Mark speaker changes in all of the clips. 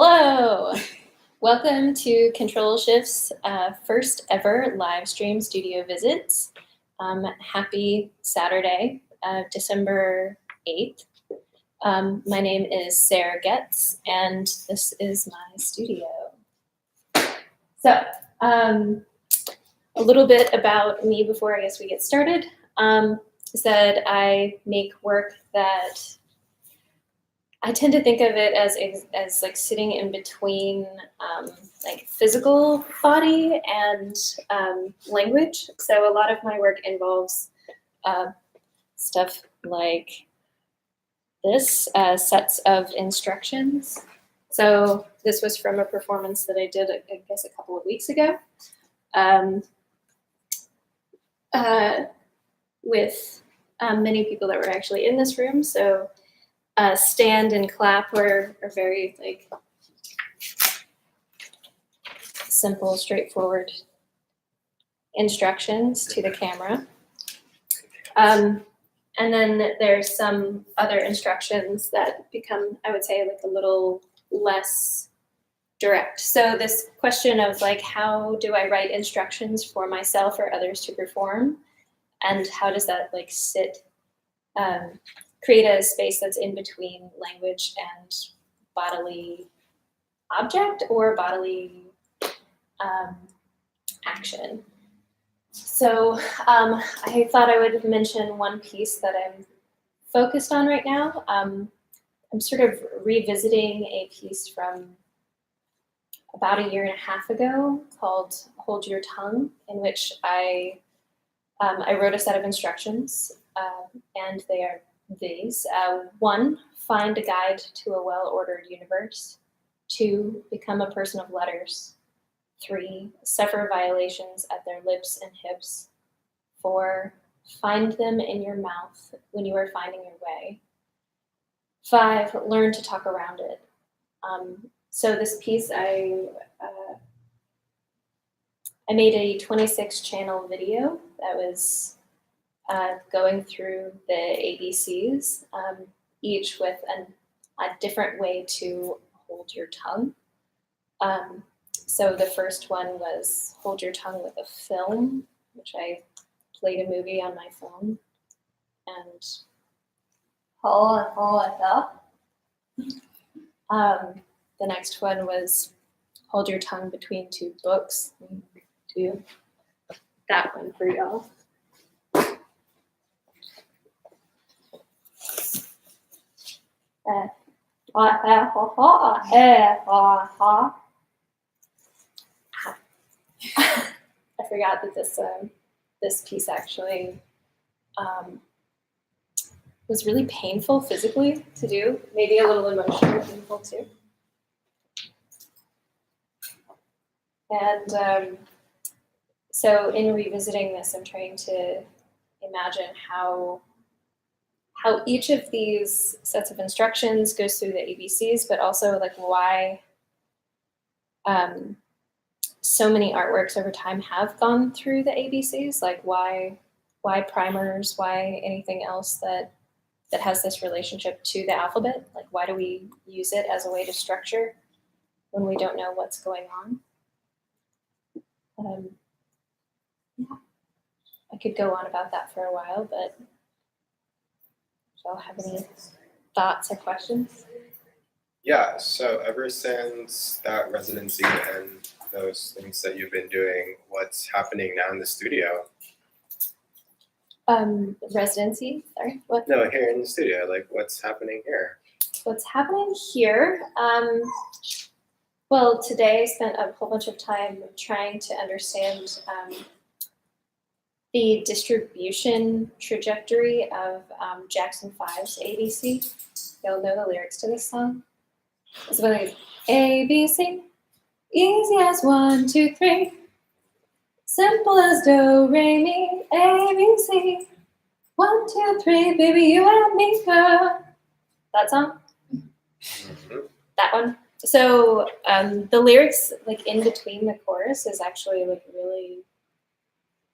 Speaker 1: Hello! Welcome to Control Shift's first ever live stream studio visits. Happy Saturday, December 8th. My name is Sarah Goetz, and this is my studio. So, a little bit about me before I guess we get started is that I make work that I tend to think of it as like sitting in between like physical body and language. So a lot of my work involves stuff like this, sets of instructions. So this was from a performance that I did, I guess, a couple of weeks ago with many people that were actually in this room. So stand and clap are very like simple, straightforward instructions to the camera. And then there's some other instructions that become, I would say, like a little less direct. So this question of like, how do I write instructions for myself or others to perform? And how does that like sit, create a space that's in between language and bodily object or bodily action. So I thought I would mention one piece that I'm focused on right now. I'm sort of revisiting a piece from about 1.5 years ago called Hold Your Tongue, in which I wrote a set of instructions, and they are these. 1, find a guide to a well-ordered universe. 2, become a person of letters. 3, suffer violations at their lips and hips. 4, find them in your mouth when you are finding your way. 5, learn to talk around it. So this piece, I made a 26-channel video that was going through the ABCs, each with a different way to hold your tongue. So the first one was hold your tongue with a film, which I played a movie on my phone, and hold it up. The next one was hold your tongue between 2 books. Do that one for y'all. I forgot that this piece actually was really painful physically to do, maybe a little emotionally painful too. And so in revisiting this, I'm trying to imagine how each of these sets of instructions goes through the ABCs, but also like why so many artworks over time have gone through the ABCs, like why primers, why anything else that has this relationship to the alphabet, like why do we use it as a way to structure when we don't know what's going on? Yeah, I could go on about that for a while, but do y'all have any thoughts or questions?
Speaker 2: Yeah, so ever since that residency and those things that you've been doing, what's happening now in the studio?
Speaker 1: Residency, sorry, what?
Speaker 2: No, here in the studio, like what's happening here?
Speaker 1: What's happening here? Well, today I spent a whole bunch of time trying to understand the distribution trajectory of Jackson 5's ABC. Y'all know the lyrics to this song? It's one of these, ABC, easy as 1, 2, 3, simple as do, re, mi, ABC, 1, 2, 3, baby, you and me, girl. That song? Mm-hmm. That one. So the lyrics, like in between the chorus, is actually like really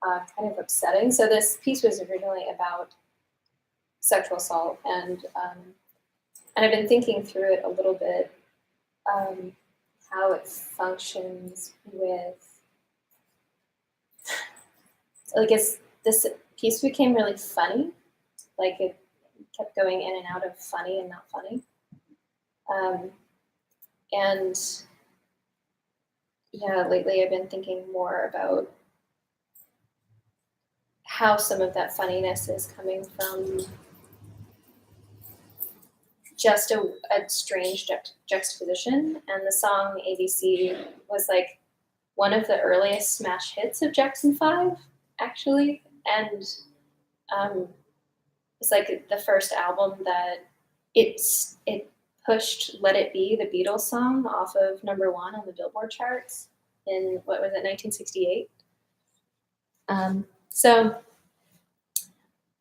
Speaker 1: kind of upsetting. So this piece was originally about sexual assault, and I've been thinking through it a little bit how it functions with, like, this piece became really funny. Like, it kept going in and out of funny and not funny. And yeah, lately I've been thinking more about how some of that funniness is coming from just a strange juxtaposition. And the song ABC was like one of the earliest smash hits of Jackson 5, actually. And it's like the first album that it pushed Let It Be, the Beatles song, off of #1 on the Billboard charts in, what was it, 1968. So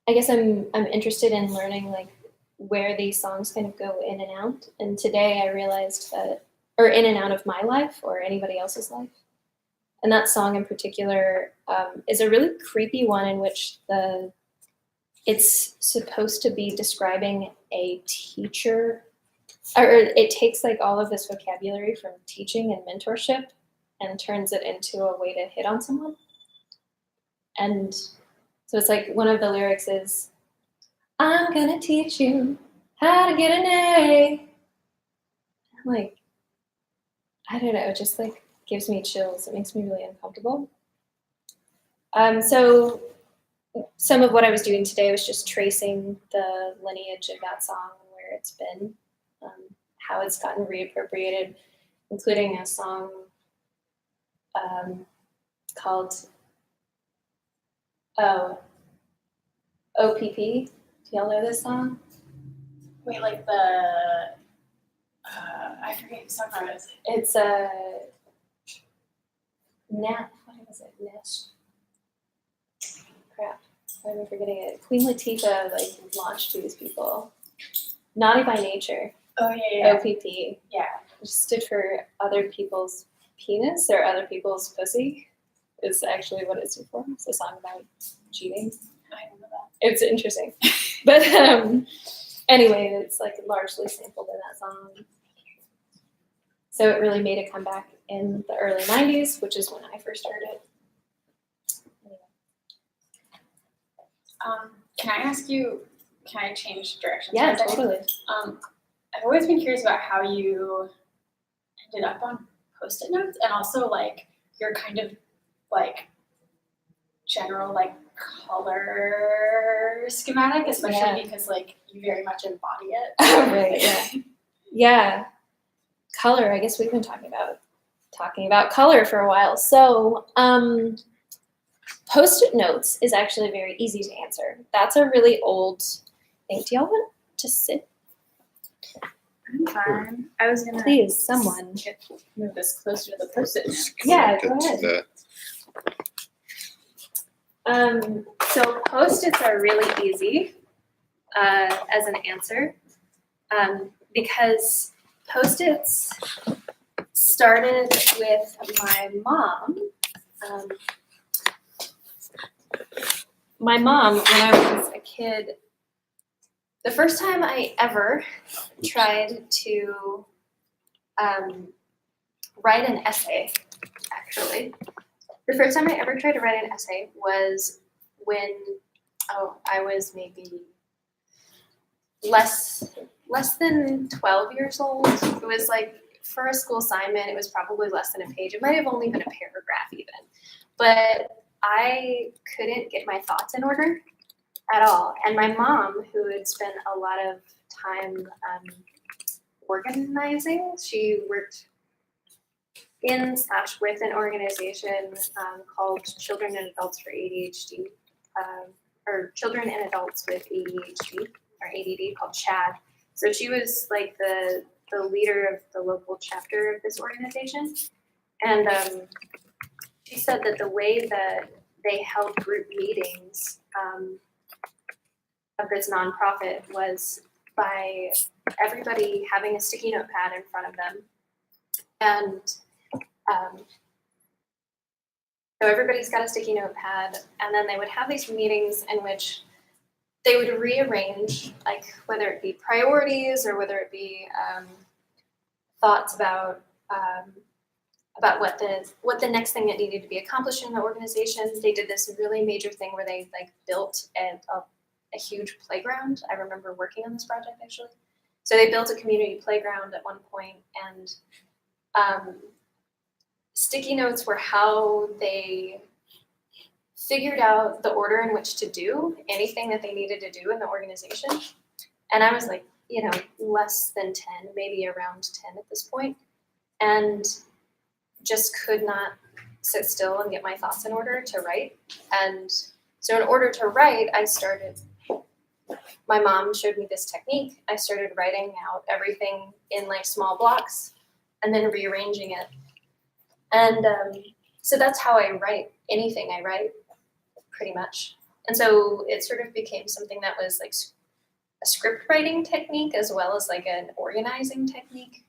Speaker 1: I guess I'm interested in learning, like, where these songs kind of go in and out. And today I realized that, or in and out of my life or anybody else's life. And that song in particular is a really creepy one in which it's supposed to be describing a teacher, or it takes like all of this vocabulary from teaching and mentorship and turns it into a way to hit on someone. And so it's like one of the lyrics is, I'm gonna teach you how to get an A. I'm like, I don't know, it just like gives me chills. It makes me really uncomfortable. So some of what I was doing today was just tracing the lineage of that song and where it's been, how it's gotten reappropriated, including a song called OPP. Do y'all know this song?
Speaker 3: Wait, like the I forget who's talking about it.
Speaker 1: It's a what was it? Nash. Crap. Why am I forgetting it? Queen Latifah like launched to these people. Naughty by Nature.
Speaker 3: Oh yeah.
Speaker 1: OPP.
Speaker 3: Yeah.
Speaker 1: Which stood for other people's penis or other people's pussy. Is actually what it stood for. It's a song about cheating.
Speaker 3: I don't know that.
Speaker 1: It's interesting. But anyway, it's like largely sampled in that song. So it really made a comeback in the early 90s, which is when I first started.
Speaker 3: Can I ask you, can I change directions?
Speaker 1: Yeah, totally.
Speaker 3: I've always been curious about how you ended up on Post-it notes and also like your kind of like general like color schematic, especially because like you very much embody it.
Speaker 1: Right, yeah. Yeah. Color, I guess we've been talking about color for a while. So Post-it notes is actually very easy to answer. That's a really old thing. Do y'all want to sit?
Speaker 3: I'm fine. I was gonna
Speaker 1: Please, someone.
Speaker 3: move this closer to the Post-it note.
Speaker 1: Yeah, go ahead. So Post-its are really easy as an answer because Post-its started with my mom. My mom, when I was a kid, the first time I ever tried to write an essay, actually, the first time I ever tried to write an essay was when I was maybe less than 12 years old. It was like for a school assignment, it was probably less than a page. It might have only been a paragraph even. But I couldn't get my thoughts in order at all. And my mom, who had spent a lot of time organizing, she worked in/with an organization called Children and Adults for ADHD, or Children and Adults with ADHD or ADD, called CHAD. So she was like the leader of the local chapter of this organization. And she said that the way that they held group meetings of this nonprofit was by everybody having a sticky note pad in front of them. And so everybody's got a sticky notepad, and then they would have these meetings in which they would rearrange, like whether it be priorities or whether it be thoughts about what the next thing that needed to be accomplished in the organization. They did this really major thing where they like built a huge playground. I remember working on this project actually. So they built a community playground at one point, and sticky notes were how they figured out the order in which to do anything that they needed to do in the organization. And I was like, less than 10, maybe around 10 at this point, and just could not sit still and get my thoughts in order to write. And so in order to write, my mom showed me this technique. I started writing out everything in like small blocks and then rearranging it. And so that's how I write anything I write, pretty much. And so it sort of became something that was like a script writing technique as well as like an organizing technique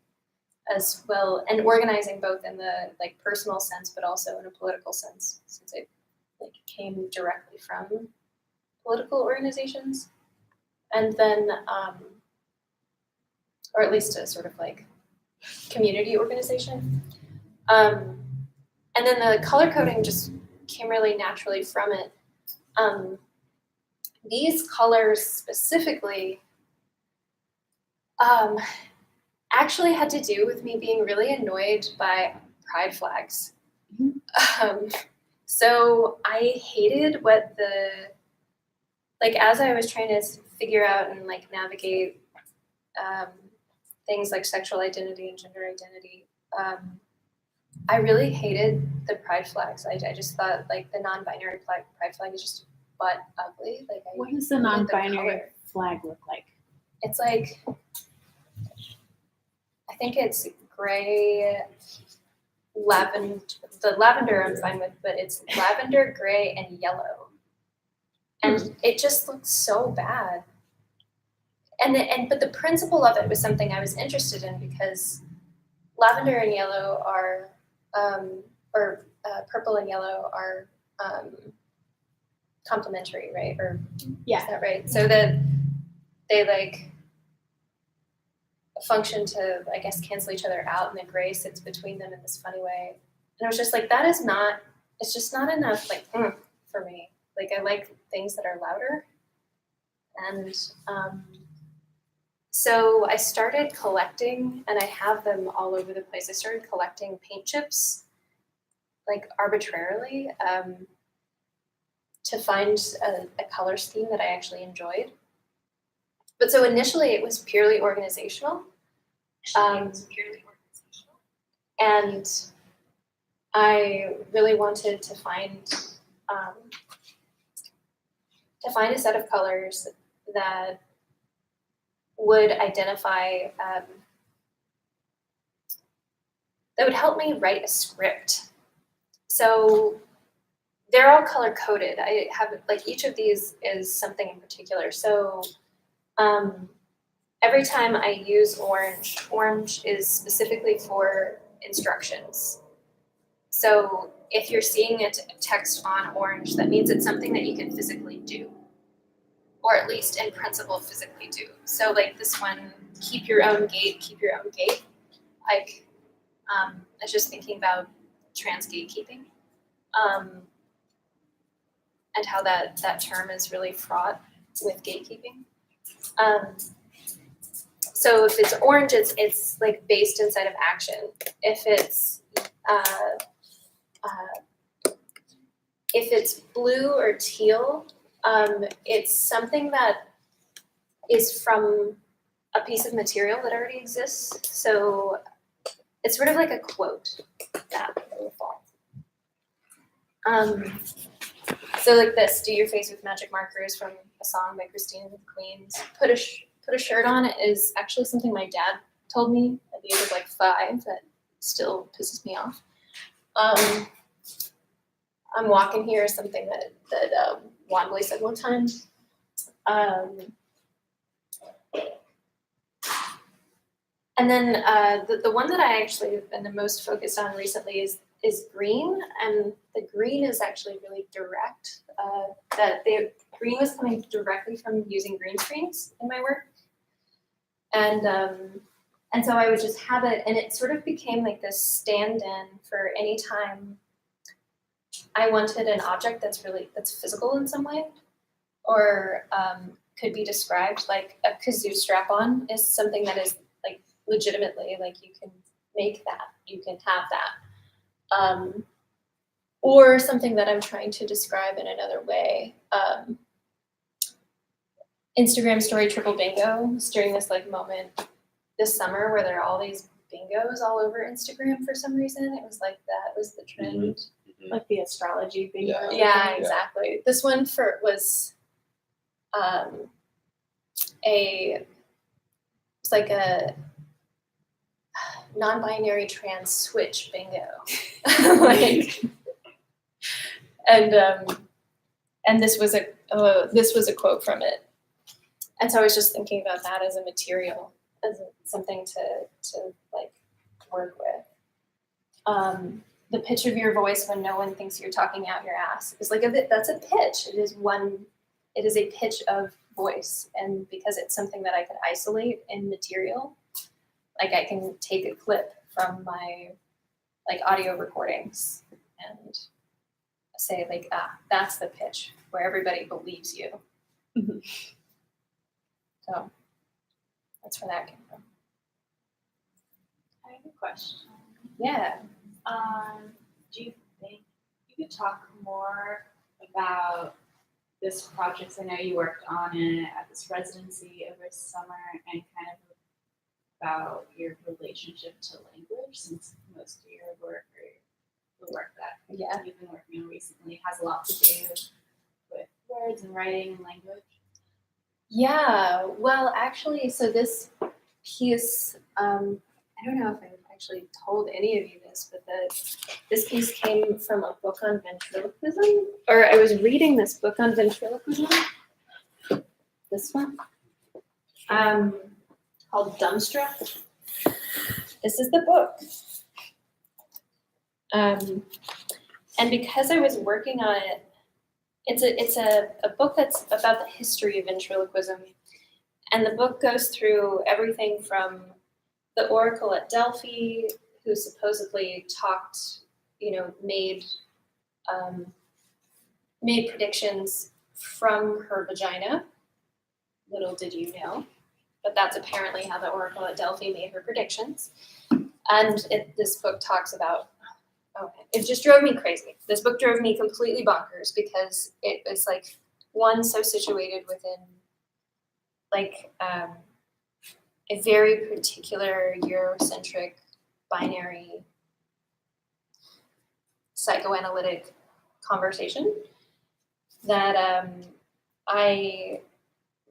Speaker 1: as well, and organizing both in the like personal sense but also in a political sense, since it like came directly from political organizations. And then or at least a sort of like community organization. And then the color coding just came really naturally from it. These colors specifically actually had to do with me being really annoyed by pride flags. So I hated what as I was trying to figure out and like navigate things like sexual identity and gender identity, I really hated the pride flags. I just thought like the non-binary pride flag is just butt ugly. Like,
Speaker 4: what does the non-binary flag look like?
Speaker 1: It's like, I think it's gray, lavender. The lavender I'm fine with, but it's lavender, gray, and yellow, and it just looks so bad. But the principle of it was something I was interested in because lavender and yellow are, purple and yellow are complementary, right? Or
Speaker 4: yeah,
Speaker 1: is that right? So that they like function to, I guess, cancel each other out, and the gray sits between them in this funny way. And I was just like, it's just not enough like for me. Like I like things that are louder. And so I started collecting, and I have them all over the place. I started collecting paint chips, like arbitrarily, to find a color scheme that I actually enjoyed. But so initially it was purely organizational. And I really wanted to find a set of colors that would identify, that would help me write a script. So they're all color coded. I have like each of these is something in particular. So every time I use orange is specifically for instructions. So if you're seeing a text on orange, that means it's something that you can physically do, or at least in principle physically do. So like this one, keep your own gate. Like I was just thinking about trans gatekeeping, and how that term is really fraught with gatekeeping. So if it's orange, it's like based inside of action. If it's blue or teal, it's something that is from a piece of material that already exists. So it's sort of like a quote that will fall. So like this, do your face with magic markers from a song by Christine and the Queens. Put a shirt on is actually something my dad told me at the age of like 5 that still pisses me off. I'm walking here is something that Wandley said one time. And then the one that I actually have been the most focused on recently is green, and the green is actually really direct. Green was coming directly from using green screens in my work, and And so I would just have it, and it sort of became like this stand-in for any time I wanted an object that's physical in some way, or could be described. Like a kazoo strap-on is something that is like legitimately like you can make that, you can have that, or something that I'm trying to describe in another way. Instagram story triple bingo was during this like moment this summer where there are all these bingos all over Instagram for some reason. It was like that was the trend.
Speaker 4: Like the astrology bingo.
Speaker 1: Yeah, exactly. This one was it's like a non-binary trans switch bingo. Like, and this was a quote from it. And so I was just thinking about that as a material, as something to like work with. The pitch of your voice when no one thinks you're talking out your ass is like that's a pitch. It is a pitch of voice. And because it's something that I could isolate in material, like I can take a clip from my like audio recordings and say like, that's the pitch where everybody believes you.
Speaker 4: Mhm.
Speaker 1: So that's where that came from.
Speaker 5: I have a question.
Speaker 1: Yeah.
Speaker 5: Do you think you could talk more about this project? I know you worked on it at this residency over summer, and kind of about your relationship to language, since most of your work or the work that you've been working on recently has a lot to do with words and writing and language.
Speaker 1: Yeah, well, actually, so this piece, I don't know if I've actually told any of you this, but this piece came from a book on ventriloquism, or I was reading this book on ventriloquism, this one, called Dumbstruck. This is the book. And because I was working on it, it's a book that's about the history of ventriloquism. And the book goes through everything from the oracle at Delphi, who supposedly talked, made predictions from her vagina. Little did you know, but that's apparently how the oracle at Delphi made her predictions. And this book talks about, it just drove me crazy. This book drove me completely bonkers because it was like so situated within like a very particular Eurocentric binary psychoanalytic conversation that I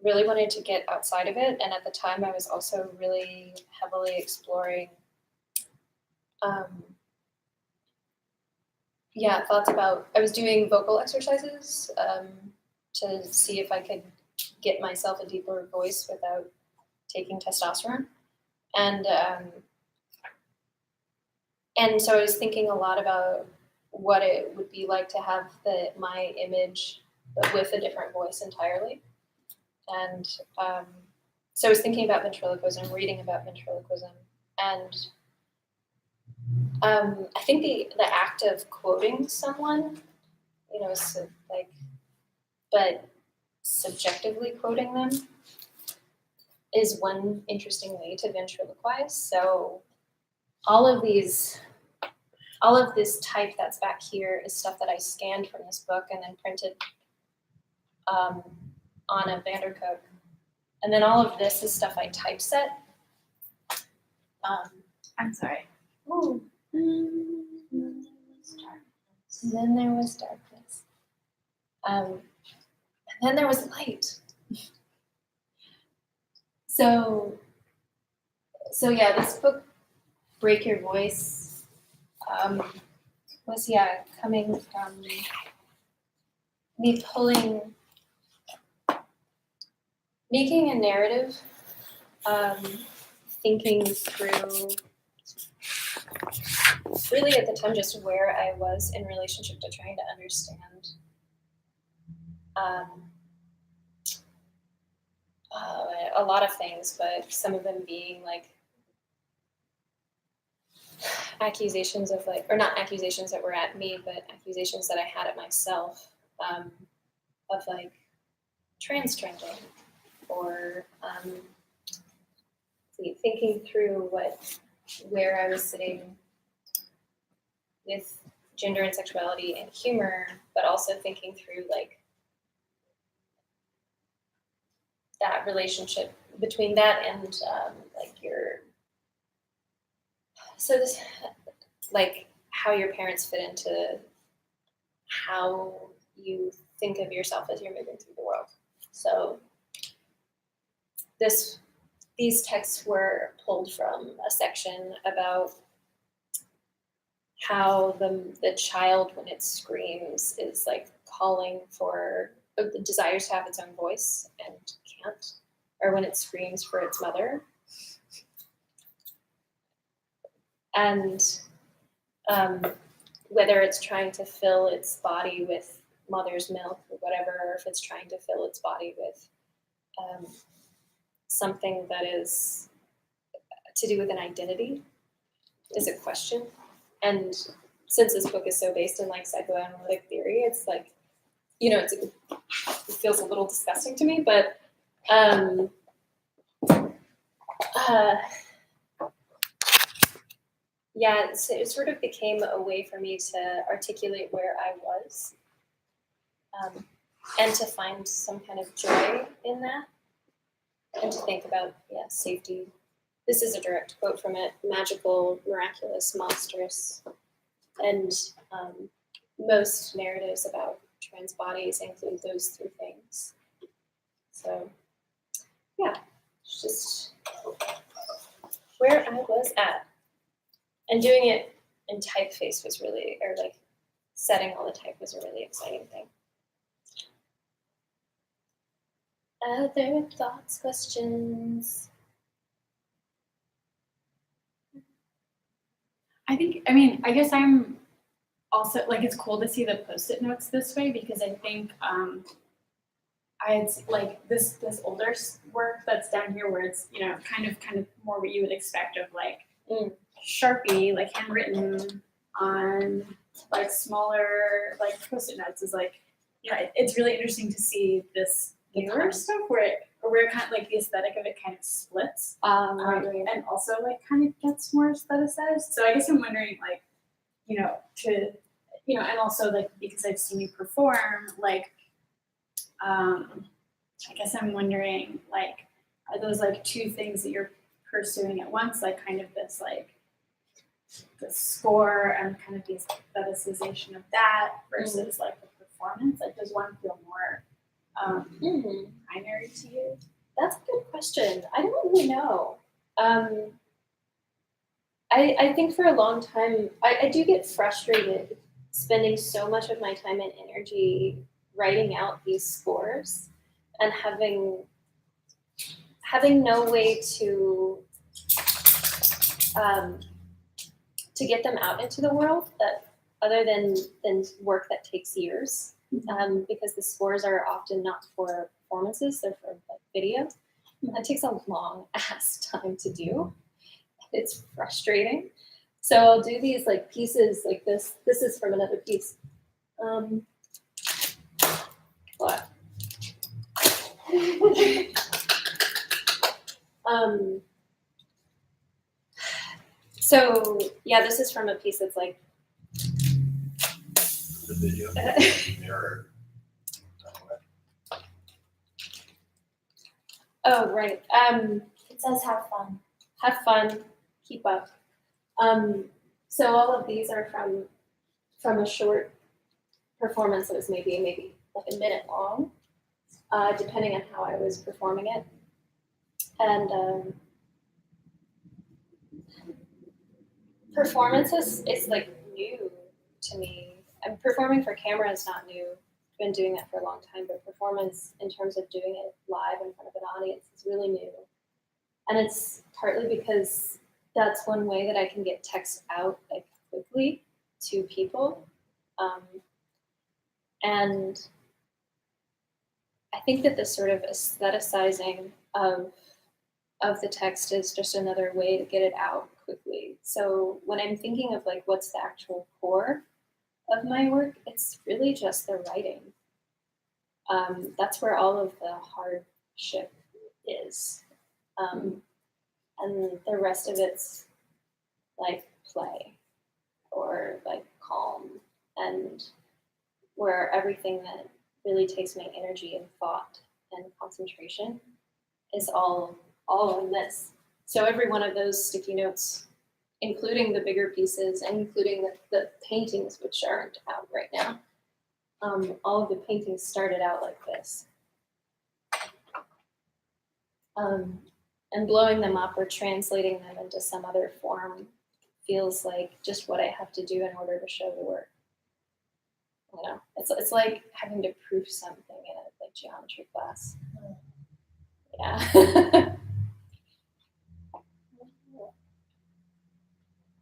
Speaker 1: really wanted to get outside of it. And at the time I was also really heavily exploring thoughts about, I was doing vocal exercises to see if I could get myself a deeper voice without taking testosterone. And so I was thinking a lot about what it would be like to have my image but with a different voice entirely. And so I was thinking about ventriloquism, reading about ventriloquism, and I think the act of quoting someone, but subjectively quoting them is one interesting way to ventriloquize. So all of this type that's back here is stuff that I scanned from this book and then printed on a Vandercook. And then all of this is stuff I typeset.
Speaker 5: I'm sorry.
Speaker 1: Ooh. And then there was darkness. And then there was light. So yeah, this book, Break Your Voice, was coming from me making a narrative, thinking through really at the time just where I was in relationship to trying to understand a lot of things, but some of them being like accusations of like, or not accusations that were at me, but accusations that I had at myself, of like trans-trending, or thinking through where I was sitting with gender and sexuality and humor, but also thinking through like that relationship between that and like this, like how your parents fit into how you think of yourself as you're moving through the world. So these texts were pulled from a section about how the child, when it screams, is like calling for, desires to have its own voice and can't, or when it screams for its mother. And whether it's trying to fill its body with mother's milk or whatever, or if it's trying to fill its body with something that is to do with an identity, is a question. And since this book is so based in like psychoanalytic theory, it's like, you know, it feels a little disgusting to me, but yeah, so it sort of became a way for me to articulate where I was, and to find some kind of joy in that, and to think about, safety. This is a direct quote from it: magical, miraculous, monstrous. And most narratives about trans bodies include those three things. So yeah, it's just where I was at. And doing it in typeface was really, or like setting all the type was a really exciting thing. Other thoughts, questions?
Speaker 3: I guess I'm also, like, it's cool to see the Post-it notes this way, because I think I had like this older work that's down here where it's, you know, kind of more what you would expect of like Sharpie, like handwritten on like smaller like Post-it notes, is like, you know, it's really interesting to see this newer stuff where it kind of like the aesthetic of it kind of splits,
Speaker 1: Right.
Speaker 3: and also like kind of gets more aestheticized. So I guess I'm wondering, like, you know, and also like because I've seen you perform, like, I guess I'm wondering, like, are those like two things that you're pursuing at once, like kind of this like the score and kind of the aestheticization of that versus like the performance? Like, does one feel more primary to you?
Speaker 1: That's a good question. I don't really know. I think for a long time, I do get frustrated spending so much of my time and energy writing out these scores and having no way to get them out into the world, that other than work that takes years, because the scores are often not for performances, they're for like video. That takes a long ass time to do. It's frustrating. So I'll do these like pieces like this. This is from another piece. What? So yeah, this is from a piece that's like
Speaker 2: The video mirror.
Speaker 1: oh right. It says have fun. Have fun. Keep up. So all of these are from a short performance that was maybe like a minute long, depending on how I was performing it. And performance is like new to me. And performing for camera is not new. I've been doing that for a long time, but performance in terms of doing it live in front of an audience is really new. And it's partly because that's one way that I can get text out like quickly to people. And I think that this sort of aestheticizing of the text is just another way to get it out quickly So when I'm thinking of like what's the actual core of my work, it's really just the writing. That's where all of the hardship is. And the rest of it's like play or like calm, and where everything that really takes my energy and thought and concentration is all in this. So every one of those sticky notes, including the bigger pieces and including the paintings, which aren't out right now, all of the paintings started out like this. And blowing them up or translating them into some other form feels like just what I have to do in order to show the work. You know, it's like having to proof something in a like geometry class. Yeah.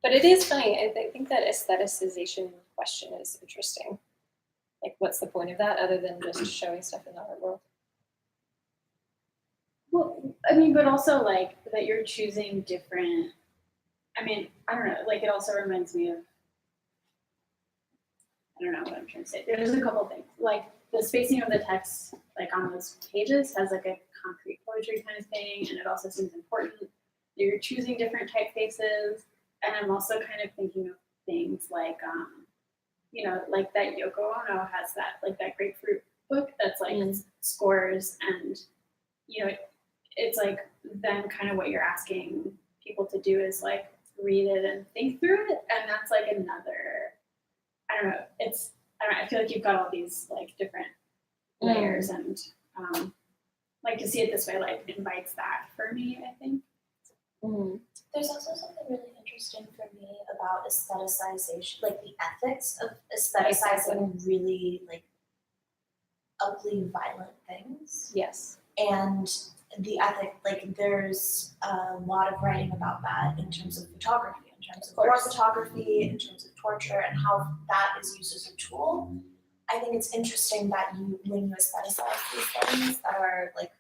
Speaker 1: But it is funny. I think that aestheticization question is interesting. Like, what's the point of that other than just showing stuff in the art world?
Speaker 3: Well, I mean, but also like that you're choosing different. I mean, I don't know. Like, it also reminds me of. I don't know what I'm trying to say. There's a couple things. Like the spacing of the text, like on those pages, has like a concrete poetry kind of thing, and it also seems important. You're choosing different typefaces, and I'm also kind of thinking of things like, you know, like that Yoko Ono has that like that grapefruit book that's like scores, and you know, it's like then kind of what you're asking people to do is like read it and think through it, and that's like another. I don't know. I feel like you've got all these like different layers, and like to see it this way like invites that for me, I think.
Speaker 6: There's also something really interesting for me about aestheticization, like the ethics of aestheticizing really like ugly, violent things.
Speaker 1: Yes.
Speaker 6: And the ethic, like there's a lot of writing about that in terms of photography, in terms of war photography, in terms of torture, and how that is used as a tool. I think it's interesting that when you aestheticize these things that are like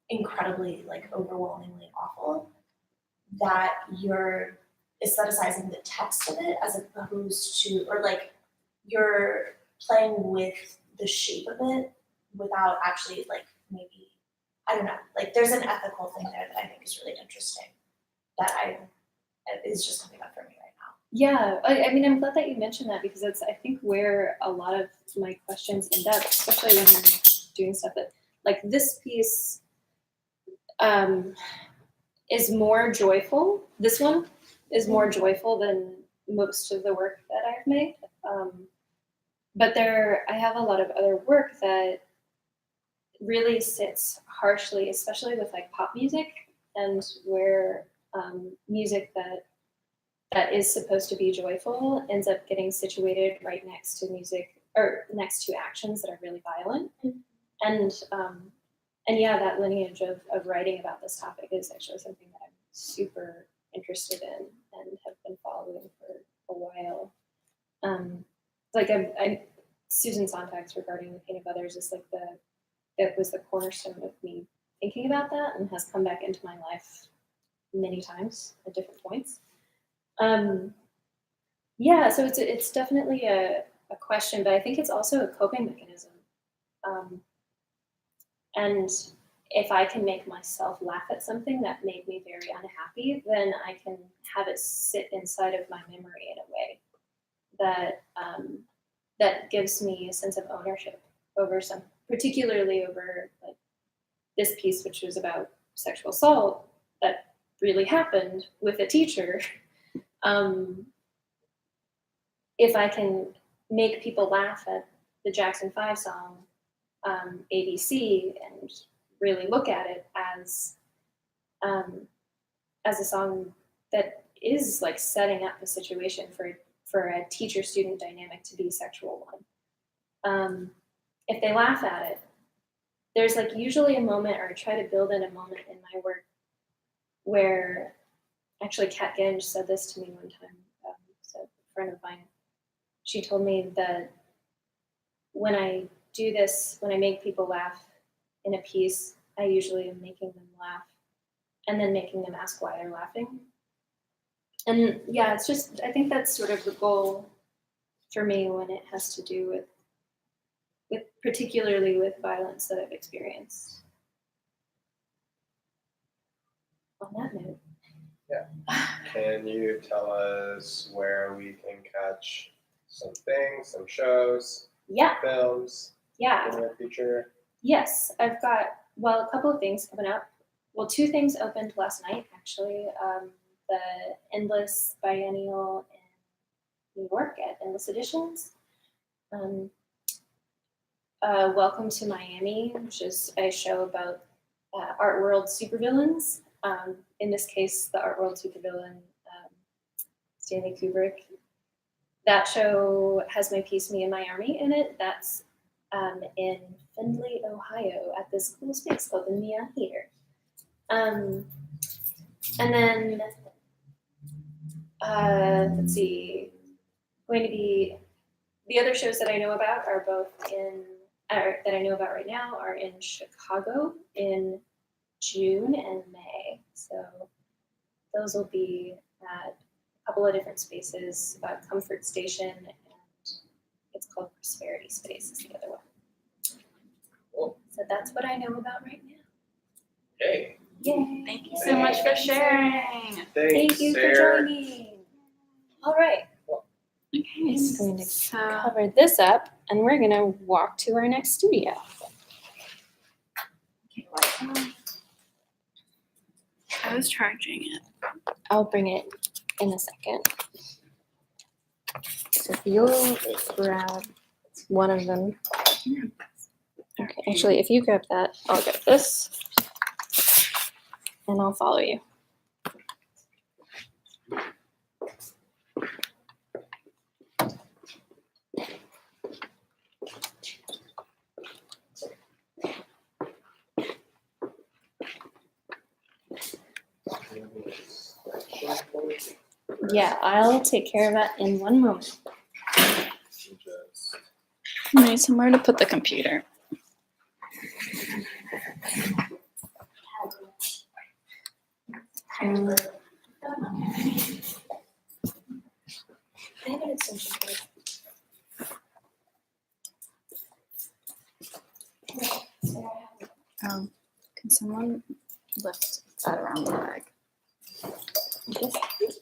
Speaker 6: incredibly like overwhelmingly awful, that you're aestheticizing the text of it as opposed to, or like you're playing with the shape of it without actually like maybe, I don't know, like there's an ethical thing there that I think is really interesting that is just coming up for me right now.
Speaker 1: Yeah, I mean, I'm glad that you mentioned that, because that's, I think, where a lot of my questions end up, especially when I'm doing stuff that, like this piece is more joyful. This one is more joyful than most of the work that I've made. But I have a lot of other work that really sits harshly, especially with like pop music, and where music that is supposed to be joyful ends up getting situated right next to music, or next to actions that are really violent. And yeah, that lineage of writing about this topic is actually something that I'm super interested in and have been following for a while. Like Susan Sontag's Regarding the Pain of Others is like it was the cornerstone of me thinking about that, and has come back into my life many times at different points. Yeah, so it's definitely a question, but I think it's also a coping mechanism. And if I can make myself laugh at something that made me very unhappy, then I can have it sit inside of my memory in a way that that gives me a sense of ownership over particularly over like this piece, which was about sexual assault that really happened with a teacher. If I can make people laugh at the Jackson 5 song, ABC, and really look at it as a song that is like setting up the situation for a teacher-student dynamic to be a sexual one. If they laugh at it, there's like usually a moment, or I try to build in a moment in my work where, actually Kat Genge said this to me one time, so a friend of mine, she told me that when I do this, when I make people laugh in a piece, I usually am making them laugh and then making them ask why they're laughing. And yeah, it's just, I think that's sort of the goal for me when it has to do with particularly with violence that I've experienced. On that note.
Speaker 2: Can you tell us where we can catch some things, some shows,
Speaker 1: Yeah,
Speaker 2: films
Speaker 1: yeah.
Speaker 2: in the near future?
Speaker 1: Yes, I've got, well, a couple of things coming up. Well, two things opened last night, actually. The Endless Biennial in New York at Endless Editions. Welcome to Miami, which is a show about art world supervillains. In this case, the art world supervillain, Stanley Kubrick. That show has my piece, Me and My Army, in it. That's in Findlay, Ohio, at this cool space called the Neon Theater. And then, let's see, going to be, the other shows that I know about are both that I know about right now are in Chicago in June and May. So those will be at a couple of different spaces, Comfort Station, and it's called Prosperity Space is the other one.
Speaker 2: Cool.
Speaker 1: So that's what I know about right now.
Speaker 2: Hey,
Speaker 1: Yay.
Speaker 5: Thank you so much for sharing.
Speaker 1: Thank you for
Speaker 2: Sarah.
Speaker 1: joining. All right,
Speaker 5: Okay,
Speaker 1: I'm going to
Speaker 5: so
Speaker 1: cover this up and we're going to walk to our next studio.
Speaker 5: I was charging it.
Speaker 1: I'll bring it in a second. So if you'll grab one of them. Okay, actually, if you grab that, I'll grab this. And I'll follow you. Yeah, I'll take care of that in one moment.
Speaker 2: Just
Speaker 5: I need somewhere to put the computer.
Speaker 1: I have an extension cord.
Speaker 5: Can someone lift that around the bag?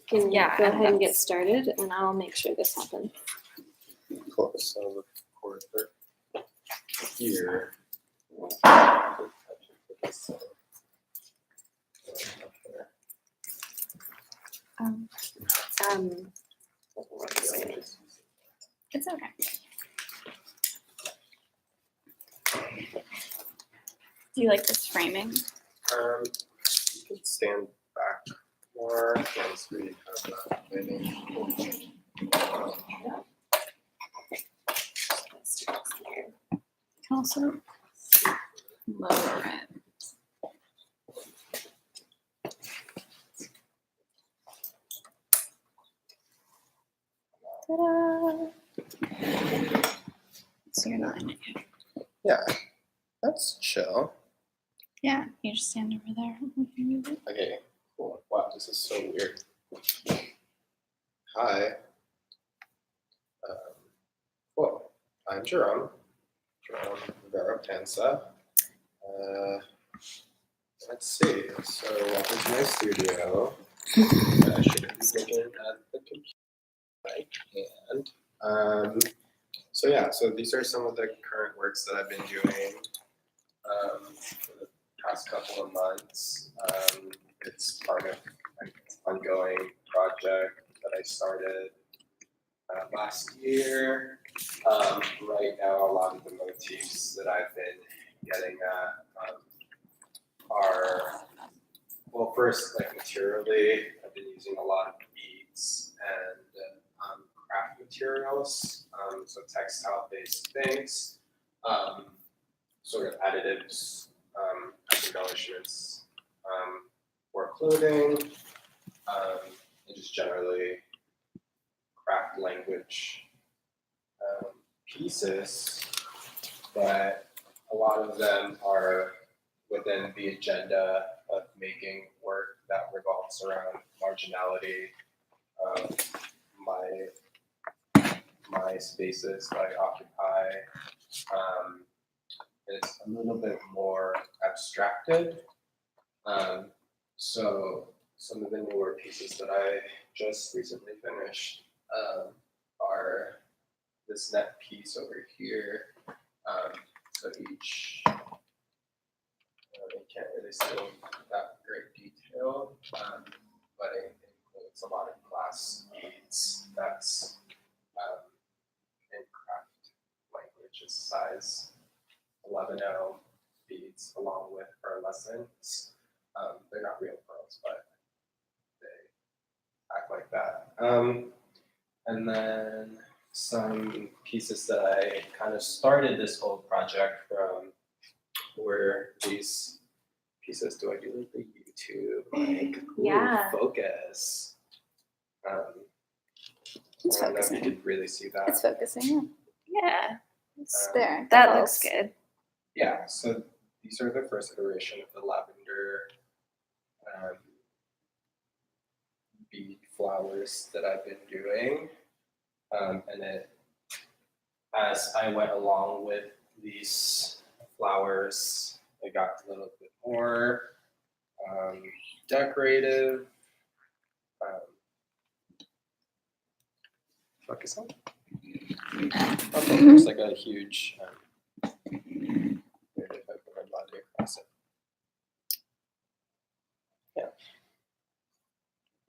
Speaker 1: Can
Speaker 5: Yeah,
Speaker 1: go
Speaker 5: and
Speaker 1: ahead and get started, and I'll make sure this happens.
Speaker 2: close. So the cord here.
Speaker 5: It's okay. Do you like this framing?
Speaker 2: You can stand back more once we have that landing.
Speaker 5: Can also lower it.
Speaker 1: Ta-da!
Speaker 5: So you're not in it yet.
Speaker 2: Yeah, that's chill.
Speaker 5: Yeah, you just stand over there.
Speaker 2: Okay, cool. Wow, this is so weird. Hi. Cool. I'm Jerome Rivera Pansa. Let's see. So welcome to my studio. I should be looking at the computer right hand. So yeah, so these are some of the current works that I've been doing for the past couple of months. It's part of an ongoing project that I started last year. Right now, a lot of the motifs that I've been getting at are, well, first, like materially, I've been using a lot of beads and craft materials, so textile-based things, sort of additives, embellishments for clothing, and just generally craft language pieces, but a lot of them are within the agenda of making work that revolves around marginality my spaces that I occupy. It's a little bit more abstracted. So some of the newer pieces that I just recently finished are this net piece over here. So each, you can't really see that great detail, but it includes a lot of glass beads that's in craft language is size 11.0 beads along with pearlescence. They're not real pearls, but they act like that. And then some pieces that I kind of started this whole project from were these pieces. Do I do like the YouTube? Like,
Speaker 1: Yeah.
Speaker 2: Focus.
Speaker 7: It's
Speaker 2: I don't know if you
Speaker 7: focusing.
Speaker 2: could really see that.
Speaker 7: It's focusing.
Speaker 1: Yeah,
Speaker 7: It's there.
Speaker 1: that looks good.
Speaker 2: Yeah, so these are the first iteration of the lavender bead flowers that I've been doing. And it, as I went along with these flowers, it got a little bit more decorative. Focus on. Okay, there's like a huge. Maybe if I put my body across it. Yeah.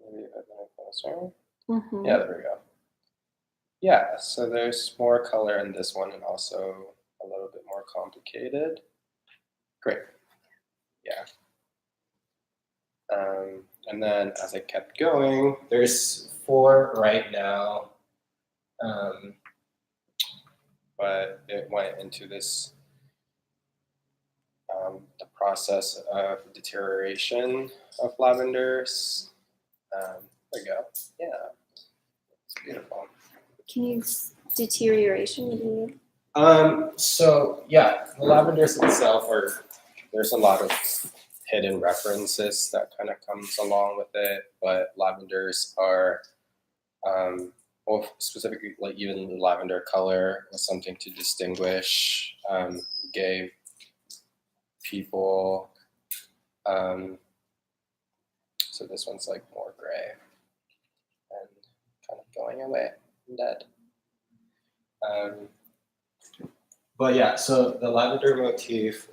Speaker 2: Maybe if I put it closer.
Speaker 1: Mm-hmm.
Speaker 2: Yeah, there we go. Yeah, so there's more color in this one and also a little bit more complicated. Great. Yeah. And then as I kept going, there's 4 right now. But it went into this, the process of deterioration of lavenders. There we go. Yeah, it's beautiful.
Speaker 1: Can you deterioration? What do you mean?
Speaker 2: So yeah, the lavenders itself there's a lot of hidden references that kind of comes along with it, but lavenders are, well, specifically like even the lavender color was something to distinguish gay people. So this one's like more gray and kind of going away, dead. But yeah, so the lavender motif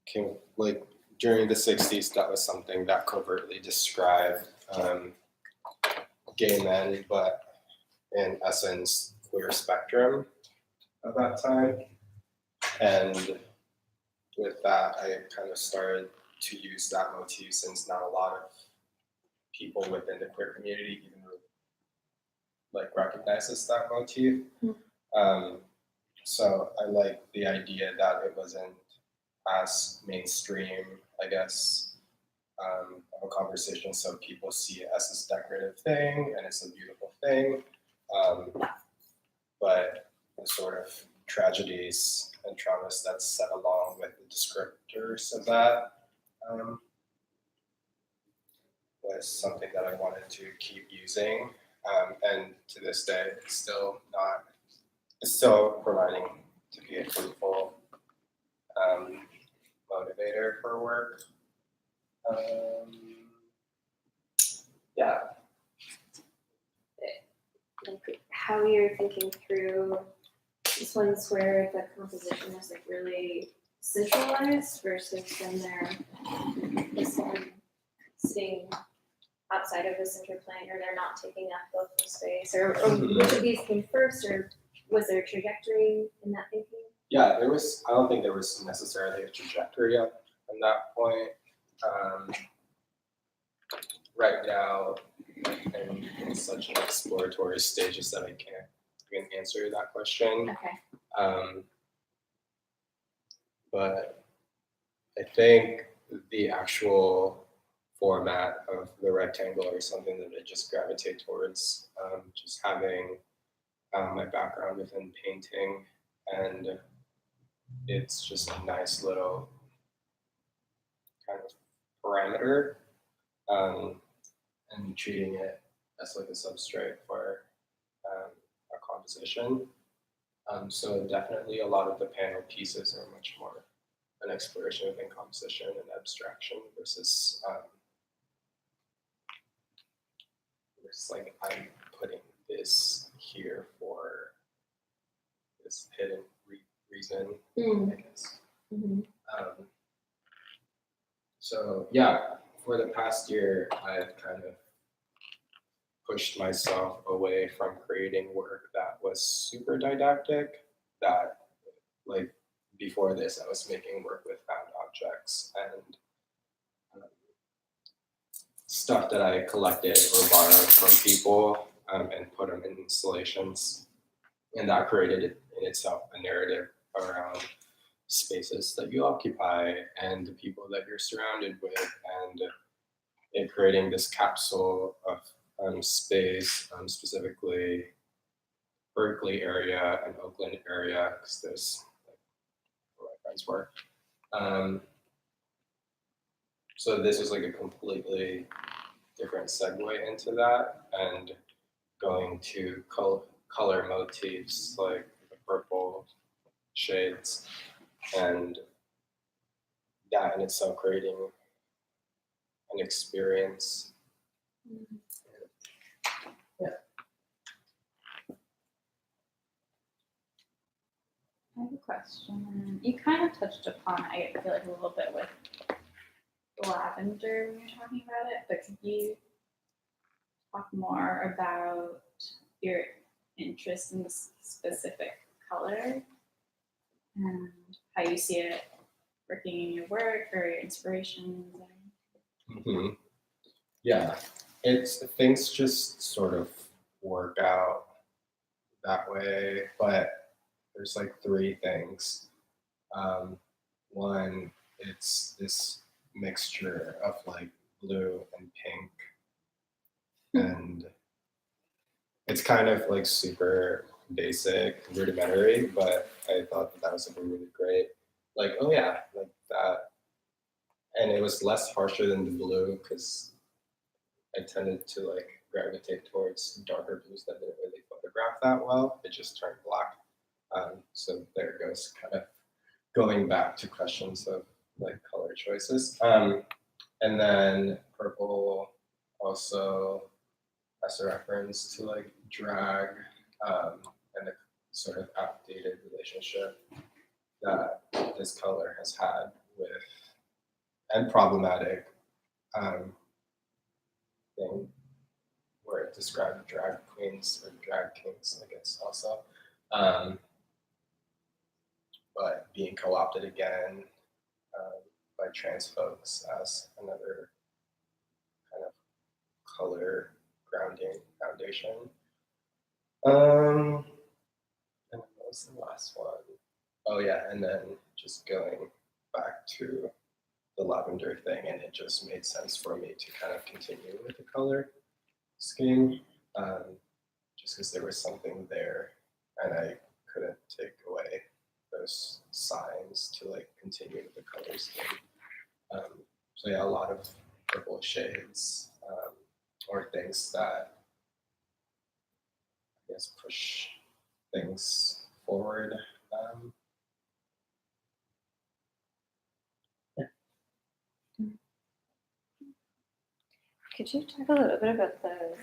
Speaker 2: came like during the 60s. That was something that covertly described gay men, but in essence, queer spectrum at that time. And with that, I kind of started to use that motif since not a lot of people within the queer community even like recognizes that motif. So I like the idea that it wasn't as mainstream, I guess, of a conversation, so people see it as this decorative thing and it's a beautiful thing. But the sort of tragedies and traumas that's set along with the descriptors of that was something that I wanted to keep using. And to this day, it's still providing to be a fruitful motivator for work. Yeah.
Speaker 1: Like how you're thinking through this one's where the composition is like really centralized versus when they're just sitting outside of the center plane or they're not taking up both the space or which of these came first, or was there a trajectory in that thinking?
Speaker 2: Yeah, I don't think there was necessarily a trajectory up at that point. Right now, I'm in such an exploratory stages that I can't even answer that question.
Speaker 1: Okay.
Speaker 2: But I think the actual format of the rectangle is something that I just gravitate towards. Just having my background within painting, and it's just a nice little kind of parameter and treating it as like a substrate for a composition. So definitely a lot of the panel pieces are much more an exploration of composition and abstraction versus like I'm putting this here for this hidden reason, I guess. So yeah, for the past year, I've kind of pushed myself away from creating work that was super didactic. That like before this, I was making work with found objects and stuff that I collected or borrowed from people and put them in installations. And that created in itself a narrative around spaces that you occupy and the people that you're surrounded with, and in creating this capsule of space, specifically Berkeley area and Oakland area, because there's like, where my friends were. So this was like a completely different segue into that, and going to color motifs like the purple shades, and that in itself creating an experience.
Speaker 5: I have a question. You kind of touched upon, I feel like, a little bit with lavender when you're talking about it, but could you talk more about your interest in this specific color and how you see it working in your work or your inspirations?
Speaker 2: Yeah, things just sort of work out that way, but there's like three things. One, it's this mixture of like blue and pink, and it's kind of like super basic, rudimentary, but I thought that was like a really great, like, oh yeah, like that. And it was less harsher than the blue because I tended to like gravitate towards darker blues that didn't really photograph that well. It just turned black. So there goes kind of going back to questions of like color choices. And then purple also as a reference to like drag and the sort of outdated relationship that this color has had with, and problematic thing where it described drag queens or drag kings, I guess, also. But being co-opted again by trans folks as another kind of color grounding foundation. And what was the last one? Oh yeah, and then just going back to the lavender thing, and it just made sense for me to kind of continue with the color scheme, just because there was something there, and I couldn't take away those signs to like continue with the color scheme. So yeah, a lot of purple shades or things that I guess push things forward.
Speaker 1: Could you talk a little bit about the,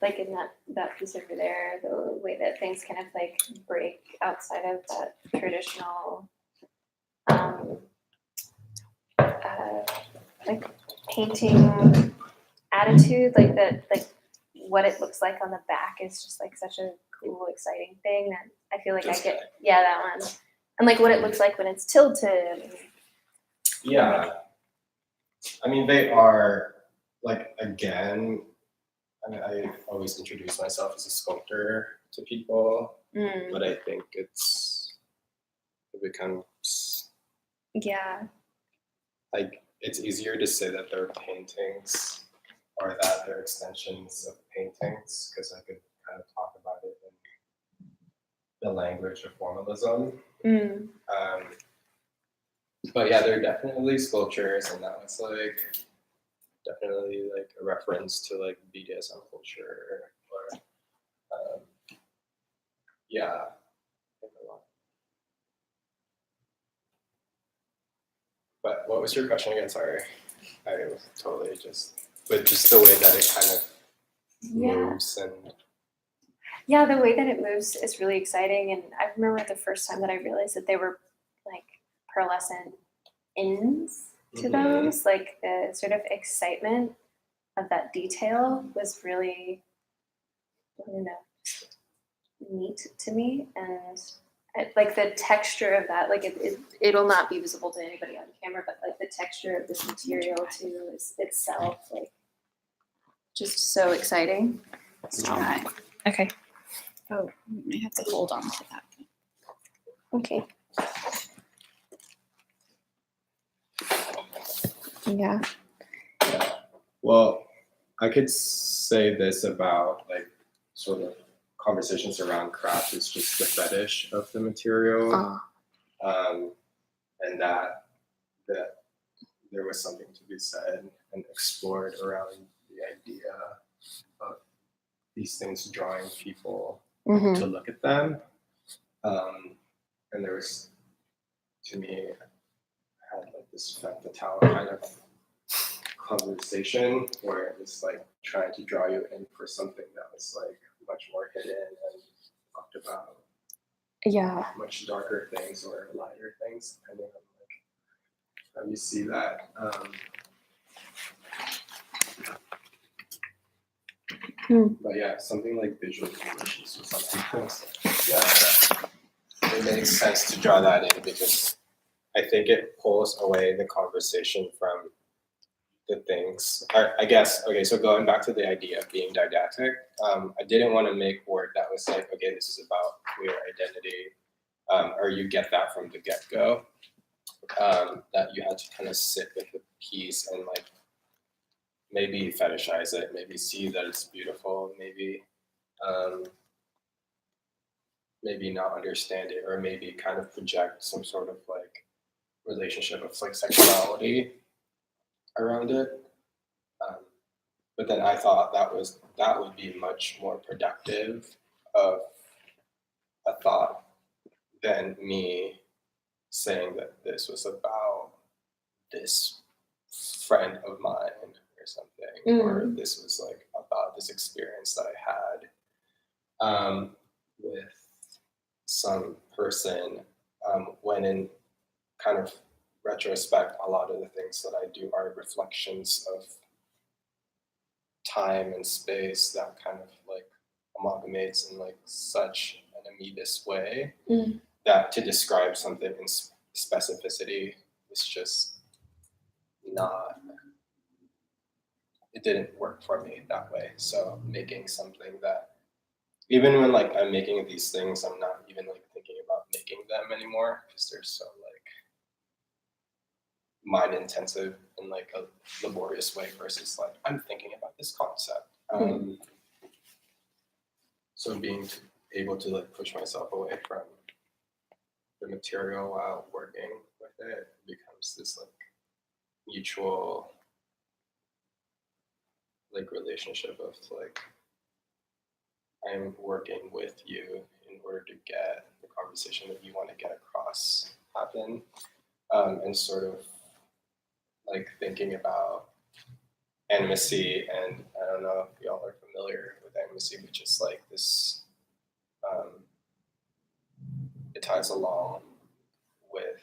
Speaker 1: like in that piece over there, the way that things kind of like break outside of that traditional, like painting attitude, like that, like what it looks like on the back is just like such a cool, exciting thing that I feel like I get, yeah, that one, and like what it looks like when it's tilted.
Speaker 2: Yeah, I mean they are like again. I always introduce myself as a sculptor to people, but I think it becomes like it's easier to say that they're paintings or that they're extensions of paintings because I could kind of talk about it in the language of formalism. But yeah, they're definitely sculptures, and that was like definitely like a reference to like BDSM culture or yeah. I think a lot. But what was your question again? Sorry, I was totally but just the way that it kind of moves and.
Speaker 1: Yeah, the way that it moves is really exciting. And I remember the first time that I realized that they were like pearlescent ends to those, like the sort of excitement of that detail was really, I don't know, neat to me. And like the texture of that, like it'll not be visible to anybody on camera, but like the texture of this material too is itself like just so exciting.
Speaker 5: Let's try.
Speaker 1: Okay.
Speaker 5: Oh, I have to hold on to that.
Speaker 1: Okay. Yeah.
Speaker 2: Yeah. Well, I could say this about like sort of conversations around craft is just the fetish of the material, and that there was something to be said and explored around the idea of these things drawing people to look at them, and there was, to me, I had like this femme fatale kind of conversation where it was like trying to draw you in for something that was like much more hidden and talked about much darker things or lighter things, depending on like how you see that. But yeah, something like visual delicious or something else. Yeah, it makes sense to draw that in because I think it pulls away the conversation from the things. I guess, okay, so going back to the idea of being didactic, I didn't want to make work that was like, okay, this is about queer identity, or you get that from the get-go, that you had to kind of sit with the piece and like maybe fetishize it, maybe see that it's beautiful, maybe not understand it, or maybe kind of project some sort of like relationship of like sexuality around it. But then I thought that would be much more productive of a thought than me saying that this was about this friend of mine or something, or this was like about this experience that I had with some person, when in kind of retrospect, a lot of the things that I do are reflections of time and space that kind of like amalgamates in like such an amoebus way that to describe something in specificity is just not, it didn't work for me that way. So making something that, even when like I'm making these things, I'm not even like thinking about making them anymore because they're so like mind intensive in like a laborious way versus like I'm thinking about this concept. So being able to like push myself away from the material while working with it becomes this like mutual like relationship of like I'm working with you in order to get the conversation that you want to get across happen, and sort of like thinking about animacy, and I don't know if y'all are familiar with animacy, which is like this, it ties along with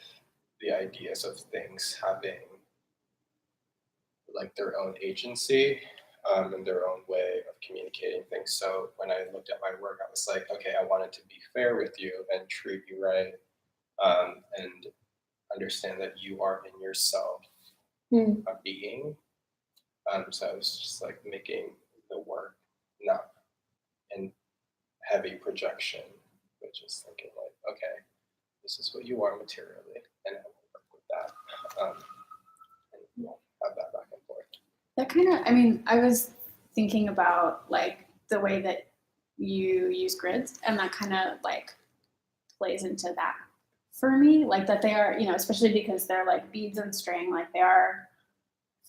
Speaker 2: the ideas of things having like their own agency, and their own way of communicating things. So when I looked at my work, I was like, okay, I wanted to be fair with you and treat you right, and understand that you are in yourself a being. So I was just like making the work not in heavy projection, but just thinking like, okay, this is what you are materially, and I will work with that, and have that back and forth.
Speaker 3: That kind of, I mean, I was thinking about like the way that you use grids, and that kind of like plays into that for me, like that they are, you know, especially because they're like beads and string, like they are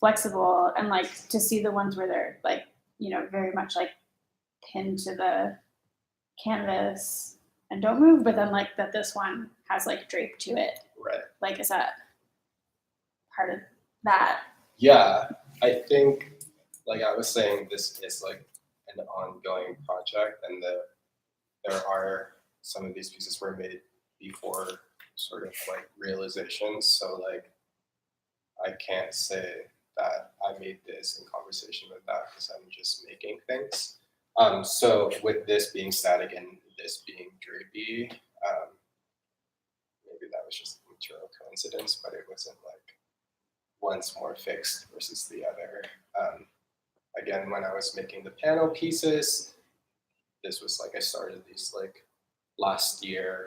Speaker 3: flexible, and like to see the ones where they're like, you know, very much like pinned to the canvas and don't move, but then like that this one has like drape to it.
Speaker 2: Right.
Speaker 3: Like, is that part of that?
Speaker 2: Yeah, I think, like I was saying, this is like an ongoing project, and there are some of these pieces were made before sort of like realizations. So like, I can't say that I made this in conversation with that because I'm just making things. So with this being static and this being drapey, maybe that was just a material coincidence, but it wasn't like one's more fixed versus the other. Again, when I was making the panel pieces, this was like I started these like last year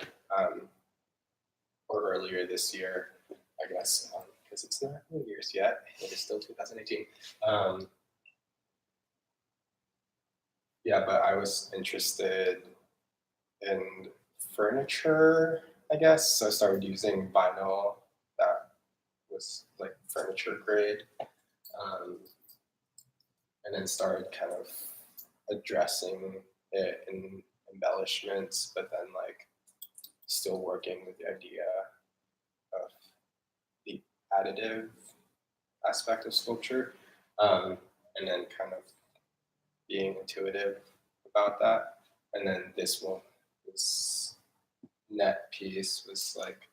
Speaker 2: or earlier this year, I guess, because it's not New Year's yet. It is still 2018. Yeah, but I was interested in furniture, I guess. So I started using vinyl that was like furniture grade. And then started kind of addressing it in embellishments, but then like still working with the idea of the additive aspect of sculpture, and then kind of being intuitive about that. And then this one, this net piece was like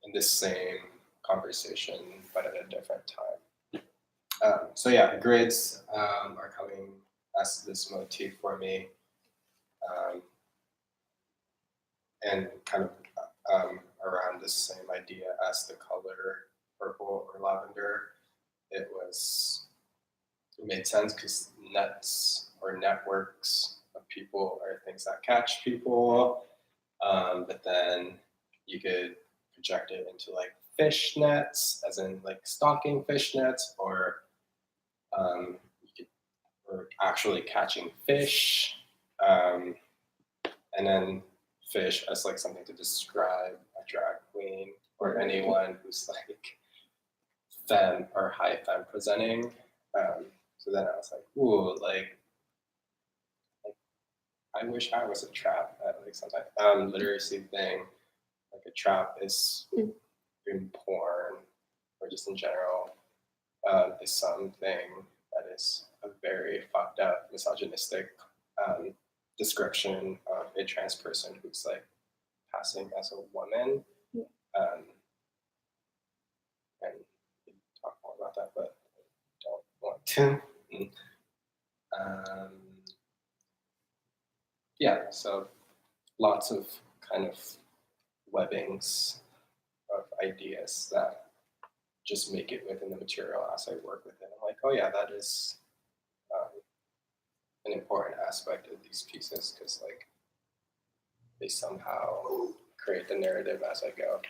Speaker 2: in the same conversation, but at a different time. So yeah, grids are coming as this motif for me, and kind of around the same idea as the color purple or lavender. It made sense because nets or networks of people are things that catch people, but then you could project it into like fish nets, as in like stocking fish nets, or or actually catching fish, and then fish as like something to describe a drag queen or anyone who's like femme or high femme presenting. So then I was like, ooh, like I wish I was a trap at like some type literacy thing. Like a trap is in porn or just in general, is something that is a very fucked up misogynistic description of a trans person who's like passing as a woman. And we can talk more about that, but I don't want to. Yeah, so lots of kind of webbings of ideas that just make it within the material as I work with it. I'm like, oh yeah, that is an important aspect of these pieces because like they somehow create the narrative as I go.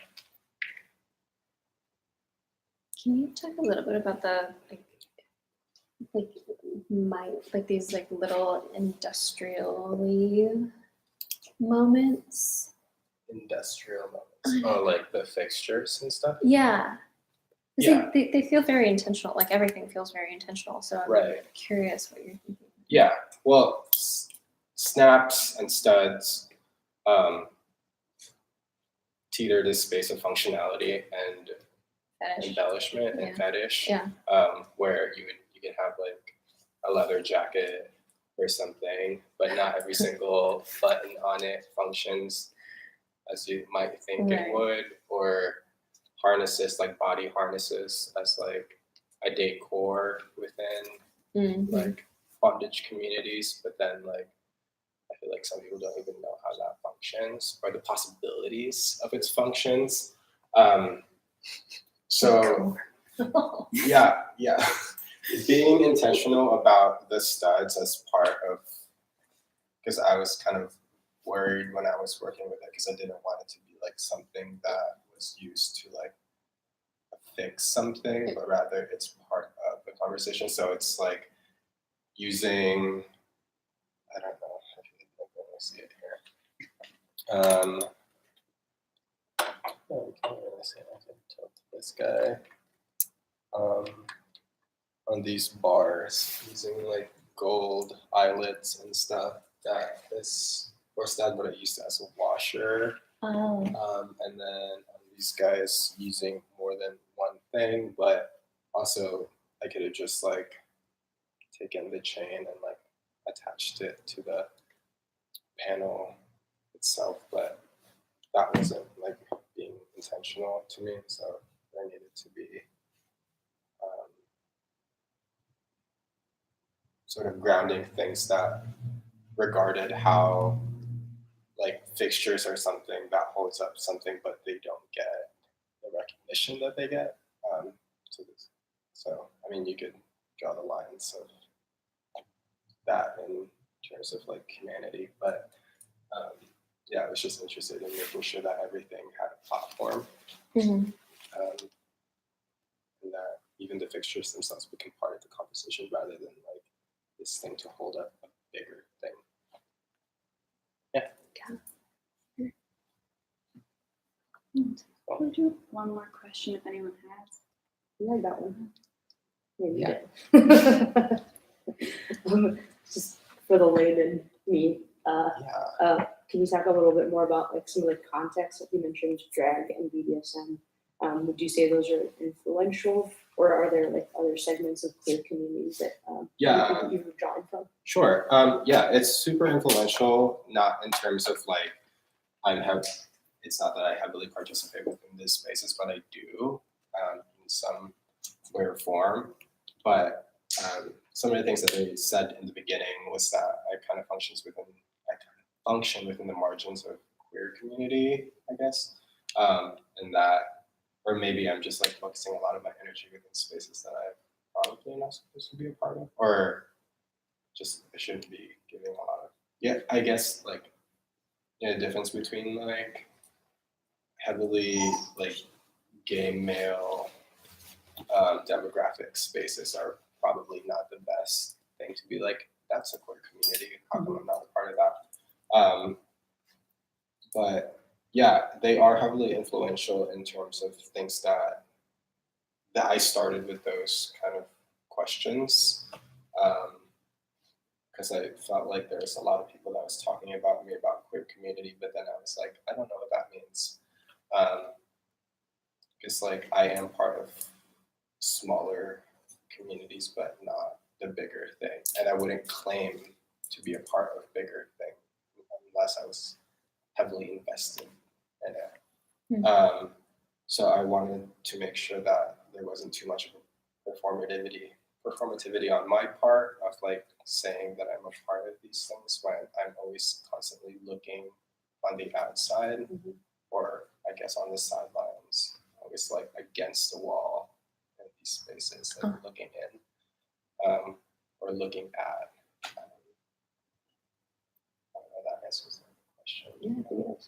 Speaker 1: Can you talk a little bit about the like these like little industrial-y moments?
Speaker 2: Industrial moments. Oh, like the fixtures and stuff?
Speaker 1: Yeah. 'Cause
Speaker 2: Yeah.
Speaker 1: They feel very intentional. Like everything feels very intentional. So I'm
Speaker 2: Right.
Speaker 1: curious what you're thinking.
Speaker 2: Yeah. Well, snaps and studs teeter this space of functionality and
Speaker 1: Fetish.
Speaker 2: embellishment and
Speaker 1: Yeah.
Speaker 2: fetish.
Speaker 1: Yeah.
Speaker 2: Where you can have like a leather jacket or something, but not every single button on it functions as you might think
Speaker 1: Right.
Speaker 2: it would, or harnesses like body harnesses as like a decor within like bondage communities, but then like I feel like some people don't even know how that functions or the possibilities of its functions. So yeah, being intentional about the studs as part of, because I was kind of worried when I was working with it because I didn't want it to be like something that was used to like fix something, but rather it's part of the conversation. So it's like using, I don't know if you can see it here. No, you can't really see it. I can tilt this guy on these bars using like gold eyelets and stuff. That this course that what I used as a washer.
Speaker 1: Oh.
Speaker 2: And then these guys using more than one thing, but also I could have just like taken the chain and like attached it to the panel itself, but that wasn't like being intentional to me, so there needed to be sort of grounding things that regarded how like fixtures are something that holds up something, but they don't get the recognition that they get. So I mean, you could draw the lines of that in terms of like humanity, but yeah, I was just interested in making sure that everything had a platform,
Speaker 1: Mhm.
Speaker 2: and that even the fixtures themselves become part of the composition rather than like this thing to hold up a bigger thing.
Speaker 5: We'll do one more question if anyone has.
Speaker 7: Yeah, I got one. Maybe
Speaker 2: Yeah.
Speaker 7: just for the layman me,
Speaker 2: Yeah.
Speaker 7: can you talk a little bit more about like some of the context that you mentioned, drag and BDSM? Would you say those are influential, or are there like other segments of queer communities that
Speaker 2: Yeah.
Speaker 7: you've drawn from?
Speaker 2: Sure. Yeah, it's super influential, not in terms of like it's not that I heavily participate within these spaces, but I do in some way or form. But some of the things that they said in the beginning was that I kind of function within the margins of queer community, I guess, and that, or maybe I'm just like focusing a lot of my energy within spaces that I'm probably not supposed to be a part of, or just I shouldn't be giving a lot of. Yeah, I guess like the difference between like heavily like gay male demographic spaces are probably not the best thing to be like, that's a queer community, how come I'm not a part of that? But yeah, they are heavily influential in terms of things that I started with those kind of questions, because I felt like there was a lot of people that was talking about me about queer community, but then I was like, I don't know what that means. Because like I am part of smaller communities, but not the bigger thing. And I wouldn't claim to be a part of bigger thing unless I was heavily invested in it. So I wanted to make sure that there wasn't too much of a performativity on my part of like saying that I'm a part of these things when I'm always constantly looking on the outside, or I guess on the sidelines, always like against the wall in these spaces, like looking in or looking at. I don't know, that answers the question.
Speaker 5: Oh,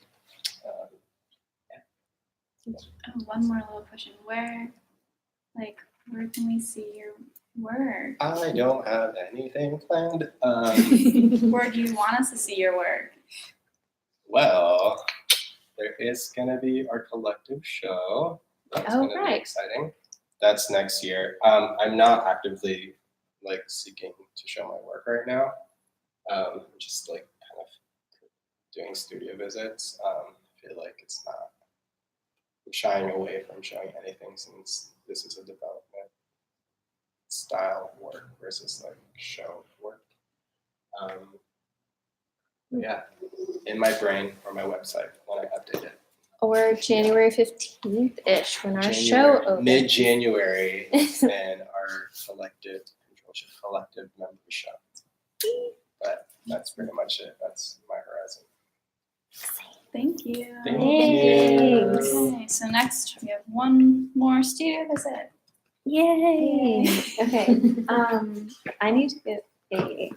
Speaker 5: one more little question. Where can we see your work?
Speaker 2: I don't have anything planned.
Speaker 5: Where do you want us to see your work?
Speaker 2: Well, there is gonna be our collective show. That's gonna be exciting. That's next year. I'm not actively like seeking to show my work right now. I'm just like kind of doing studio visits. I feel like it's not. I'm shying away from showing anything since this is a development style work versus like show work. Yeah, in my brain or my website when I update it.
Speaker 1: Or January 15th-ish when our show opens.
Speaker 2: Mid-January and our collective Control Shift Collective membership. But that's pretty much it. That's my horizon.
Speaker 5: Thank you.
Speaker 1: Thanks.
Speaker 5: Okay, so next we have one more studio visit.
Speaker 1: Yay! Okay. I need to get a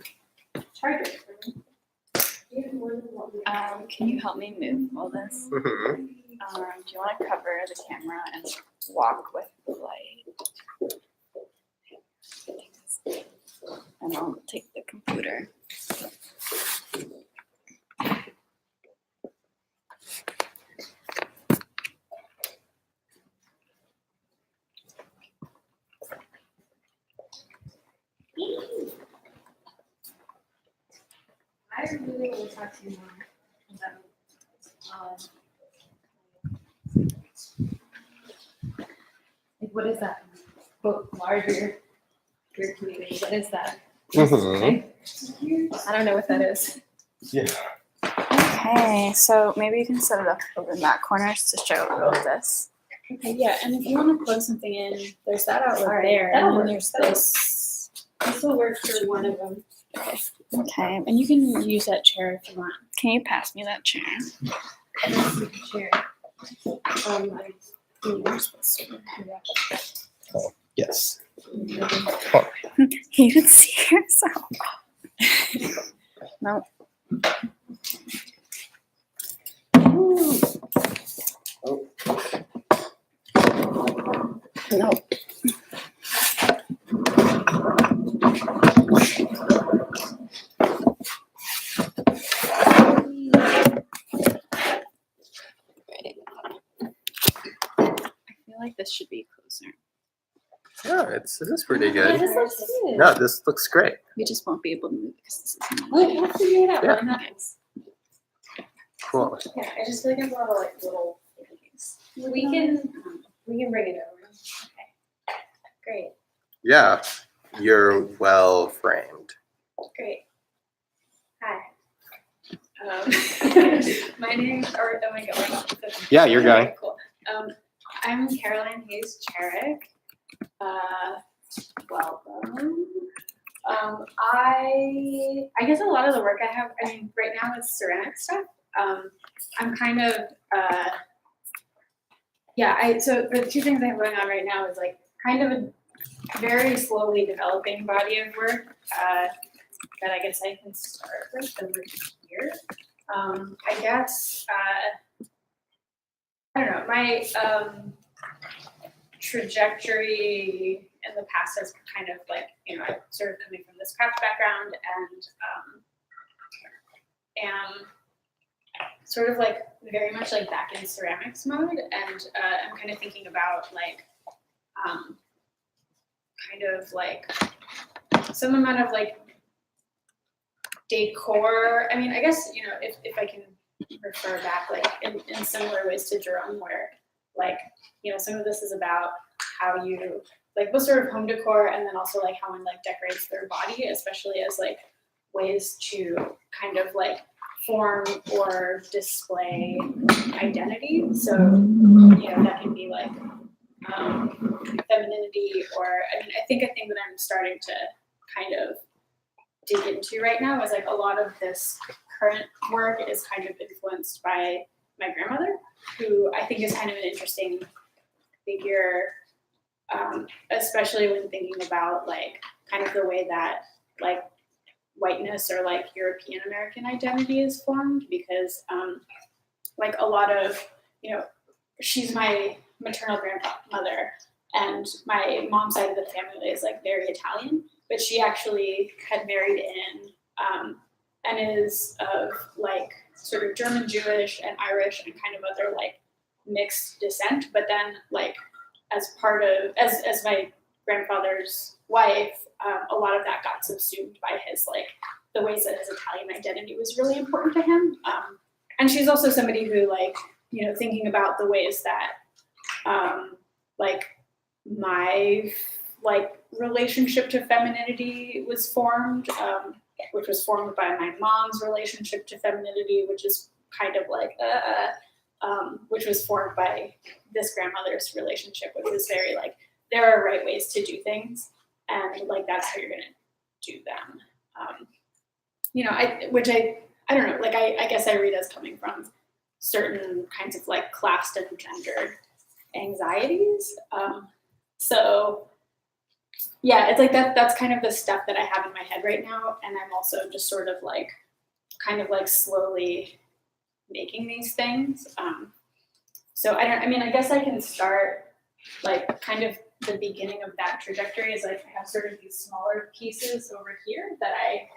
Speaker 6: Charger for me. You have more than one.
Speaker 5: Can you help me move all this? Do you want to cover the camera and walk with the light? And I'll take the computer.
Speaker 3: I really want to talk to you more about
Speaker 1: Like, what is that? Quote, larger your community. What is that?
Speaker 2: Mhm.
Speaker 1: I don't know what that is.
Speaker 2: Yeah.
Speaker 8: Okay, so maybe you can set it up over in that corner to show a little of this.
Speaker 3: Okay, yeah, and if you want to plug something in, there's that outlet
Speaker 1: Alright,
Speaker 3: there,
Speaker 1: that'll
Speaker 3: and then
Speaker 1: work.
Speaker 3: there's this. This will work for one of them.
Speaker 8: Okay,
Speaker 3: And you can use that chair if you want.
Speaker 8: can you pass me that chair?
Speaker 3: Chair. I think you're supposed to do that.
Speaker 2: Yes.
Speaker 8: You can see yourself. No.
Speaker 2: Oh.
Speaker 8: No. I feel like this should be closer.
Speaker 2: Yeah, this is pretty
Speaker 1: Yeah,
Speaker 2: good.
Speaker 1: this looks good.
Speaker 2: No, this looks great.
Speaker 8: We just won't be able to move because this isn't.
Speaker 3: We'll figure it out.
Speaker 2: Yeah.
Speaker 3: Why not?
Speaker 2: Cool.
Speaker 3: Yeah, I just feel like I have a lot of like little things.
Speaker 1: We can bring it over. Okay. Great.
Speaker 2: Yeah, you're well framed.
Speaker 3: Great. Hi. My name, or am I going?
Speaker 2: Yeah, you're going.
Speaker 3: Okay, cool. I'm Caroline Hayes Charuk. Welcome. I guess a lot of the work I have, I mean, right now it's ceramic stuff. I'm kind of, so the two things I have going on right now is like kind of a very slowly developing body of work that I guess I can start with over here. I guess, I don't know, my trajectory in the past has kind of like, you know, I'm sort of coming from this craft background and am sort of like very much like back in ceramics mode, and I'm kind of thinking about like kind of like some amount of like decor. I mean, I guess, you know, if I can refer back like in similar ways to Jerome, where like, you know, some of this is about how you like what sort of home decor, and then also like how one like decorates their body, especially as like ways to kind of like form or display identity. So, you know, that can be like femininity, or I mean, I think a thing that I'm starting to kind of dig into right now is like a lot of this current work is kind of influenced by my grandmother, who I think is kind of an interesting figure, especially when thinking about like kind of the way that like whiteness or like European American identity is formed, because like a lot of, you know, she's my maternal grandmother, and my mom's side of the family is like very Italian, but she actually had married in and is of like sort of German Jewish and Irish and kind of other like mixed descent, but then like as part of as my grandfather's wife, a lot of that got subsumed by his like the ways that his Italian identity was really important to him, and she's also somebody who like, you know, thinking about the ways that like my like relationship to femininity was formed, which was formed by my mom's relationship to femininity, which is kind of like which was formed by this grandmother's relationship, which was very like, there are right ways to do things, and like that's how you're gonna do them. You know, I don't know, like I guess I read as coming from certain kinds of like classed and gendered anxieties. So yeah, it's like that's kind of the stuff that I have in my head right now, and I'm also just sort of like kind of like slowly making these things. So I guess I can start like kind of the beginning of that trajectory is like I have sort of these smaller pieces over here that I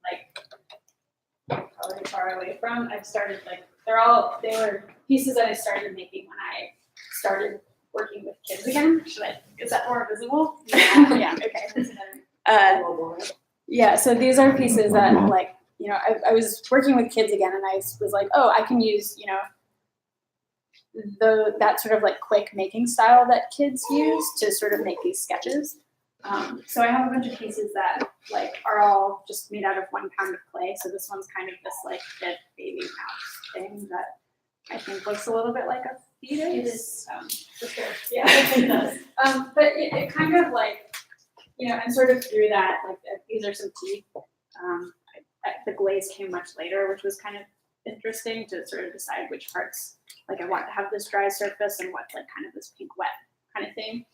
Speaker 3: like probably far away from. I've started like they were pieces that I started making when I started working with kids again. Is that more visible? Yeah, okay. That's better. Yeah, so these are pieces that like, you know, I was working with kids again and I was like, oh, I can use, you know, that sort of like quick making style that kids use to sort of make these sketches. So I have a bunch of pieces that like are all just made out of 1 pound of clay. So this one's kind of this like dead baby mouse thing that I think looks a little bit like a fetus.
Speaker 6: It is,
Speaker 3: For sure. Yeah, it does. But it kind of like, you know, and sort of through that, like these are some teeth. The glaze came much later, which was kind of interesting to sort of decide which parts, like I want to have this dry surface and what's like kind of this pink wet kind of thing.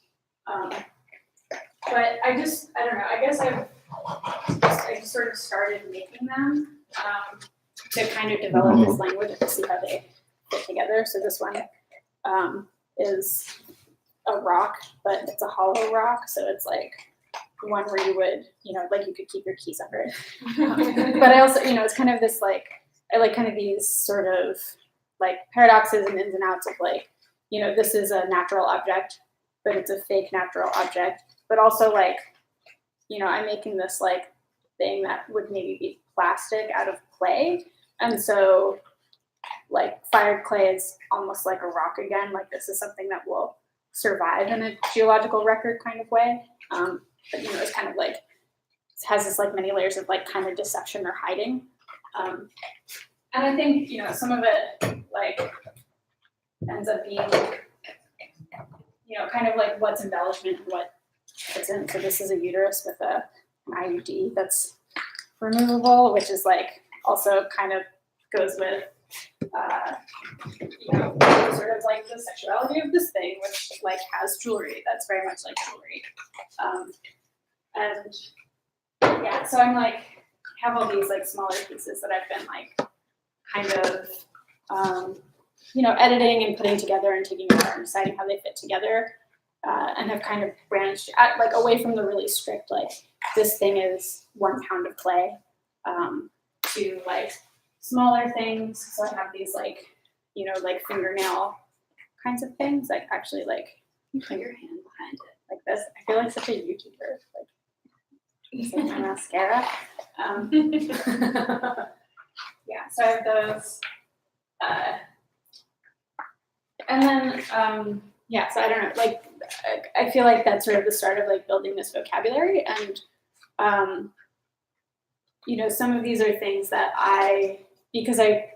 Speaker 3: But I don't know, I guess I just sort of started making them to kind of develop this language and to see how they fit together. So this one is a rock, but it's a hollow rock. So it's like one where you would, you know, like you could keep your keys under it. But I also, you know, it's kind of this like, I like kind of these sort of like paradoxes and ins and outs of like, you know, this is a natural object, but it's a fake natural object. But also like, you know, I'm making this like thing that would maybe be plastic out of clay. And so like fired clay is almost like a rock again. Like this is something that will survive in a geological record kind of way. But you know, it's kind of like, it has this like many layers of like kind of deception or hiding. And I think, you know, some of it like ends up being, you know, kind of like what's embellishment and what isn't. So this is a uterus with an IUD that's removable, which is like also kind of goes with, you know, sort of like the sexuality of this thing, which like has jewelry. That's very much like jewelry. And yeah, so I'm like, have all these like smaller pieces that I've been like kind of, you know, editing and putting together and taking apart and deciding how they fit together. And have kind of branched out, like away from the really strict, like this thing is 1 pound of clay, to like smaller things. So I have these like, you know, like fingernail kinds of things, like actually like you put your hand behind it like this. I feel like such a YouTuber, like it's like my mascara. Yeah, so I have those. And then, yeah, so I don't know, like, I feel like that's sort of the start of like building this vocabulary. And, you know, some of these are things that because I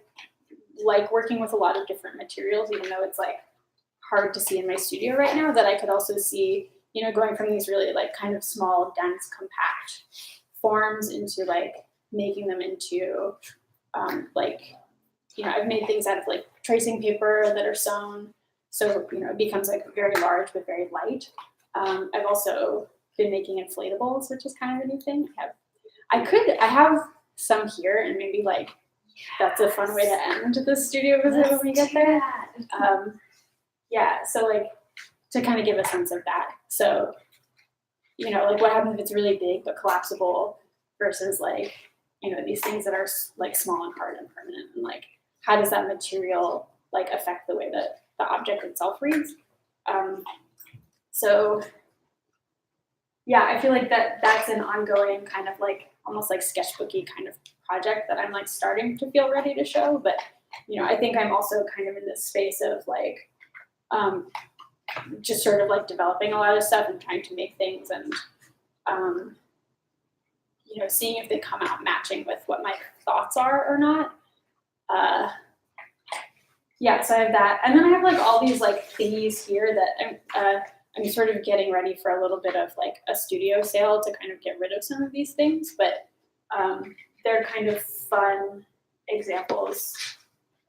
Speaker 3: like working with a lot of different materials, even though it's like hard to see in my studio right now, that I could also see, you know, going from these really like kind of small, dense, compact forms into like making them into like, you know, I've made things out of like tracing paper that are sewn. So, you know, it becomes like very large but very light. I've also been making inflatables, which is kind of a new thing. I have some here, and maybe like that's a fun way to end the studio visit when we get there. Yeah, so like to kind of give a sense of that. So, you know, like what happens if it's really big but collapsible versus like, you know, these things that are like small and hard and permanent, and like how does that material like affect the way that the object itself reads? So yeah, I feel like that's an ongoing kind of like almost like sketchbooky kind of project that I'm like starting to feel ready to show. But you know, I think I'm also kind of in this space of like just sort of like developing a lot of stuff and trying to make things and you know, seeing if they come out matching with what my thoughts are or not. Yeah, so I have that, and then I have like all these like thingies here that I'm sort of getting ready for a little bit of like a studio sale to kind of get rid of some of these things, but they're kind of fun examples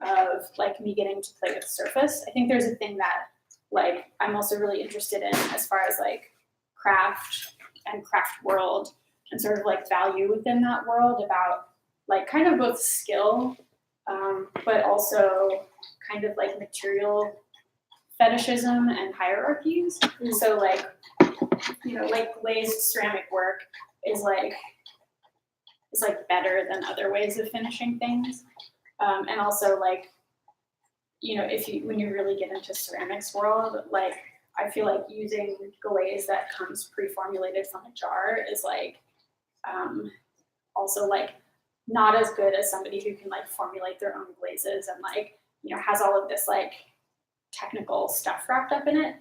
Speaker 3: of like me getting to play with surface. I think there's a thing that like I'm also really interested in as far as like craft and craft world and sort of like value within that world about like kind of both skill, but also kind of like material fetishism and hierarchies. So like, you know, like glazed ceramic work is like better than other ways of finishing things. And also like, you know, when you really get into ceramics world, like I feel like using glaze that comes pre-formulated from a jar is like also like not as good as somebody who can like formulate their own glazes and like, you know, has all of this like technical stuff wrapped up in it.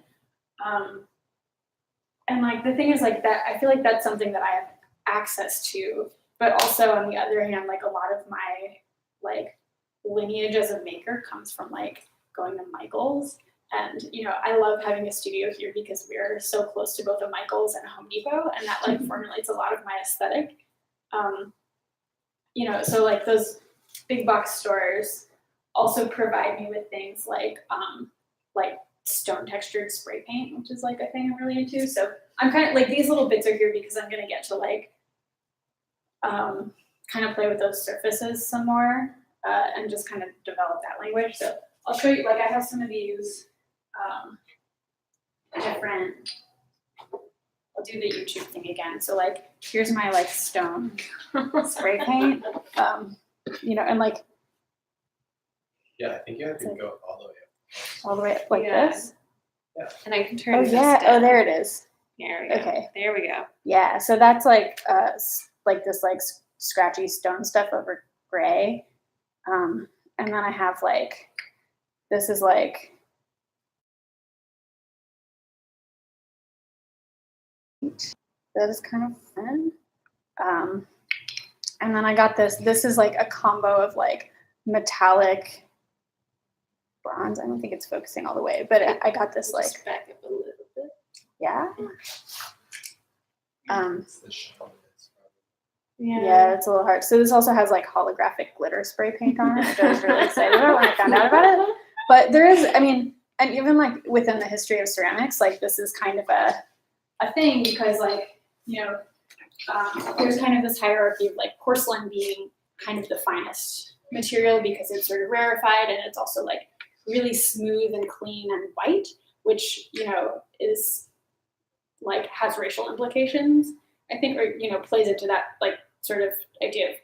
Speaker 3: And like the thing is like that, I feel like that's something that I have access to, but also on the other hand, like a lot of my like lineage as a maker comes from like going to Michael's. And, you know, I love having a studio here because we're so close to both a Michael's and a Home Depot, and that like formulates a lot of my aesthetic. You know, so like those big box stores also provide me with things like stone textured spray paint, which is like a thing I'm really into. So I'm kind of like, these little bits are here because I'm gonna get to like kind of play with those surfaces some more and just kind of develop that language. So I'll show you, like I have some of these different, I'll do the YouTube thing again. So like, here's my like stone spray paint, you know, and like.
Speaker 2: Yeah, I think you have to go all the way up.
Speaker 8: All the way up like
Speaker 1: Yeah.
Speaker 8: this.
Speaker 1: And I can turn
Speaker 8: Oh
Speaker 1: this
Speaker 8: yeah.
Speaker 1: down.
Speaker 8: Oh, there it is.
Speaker 1: There we go.
Speaker 8: Okay.
Speaker 1: There we go.
Speaker 8: Yeah. So that's like this like scratchy stone stuff over gray, and then I have like this is like. That is kind of fun. And then I got this. This is like a combo of like metallic bronze. I don't think it's focusing all the way, but I got this like,
Speaker 1: Just back up a little bit.
Speaker 8: yeah.
Speaker 2: It's the shell that's
Speaker 8: Yeah, it's a little hard. So this also has like holographic glitter spray paint on it, which I was really excited about when I found out about it. But there is, I mean, and even like within the history of ceramics, like this is kind of a thing because like, you know, there's kind of this hierarchy of like porcelain being kind of the finest material because it's sort of rarefied and it's also like really smooth and clean and white, which, you know, is like has racial implications, I think, or, you know, plays into that like sort of idea of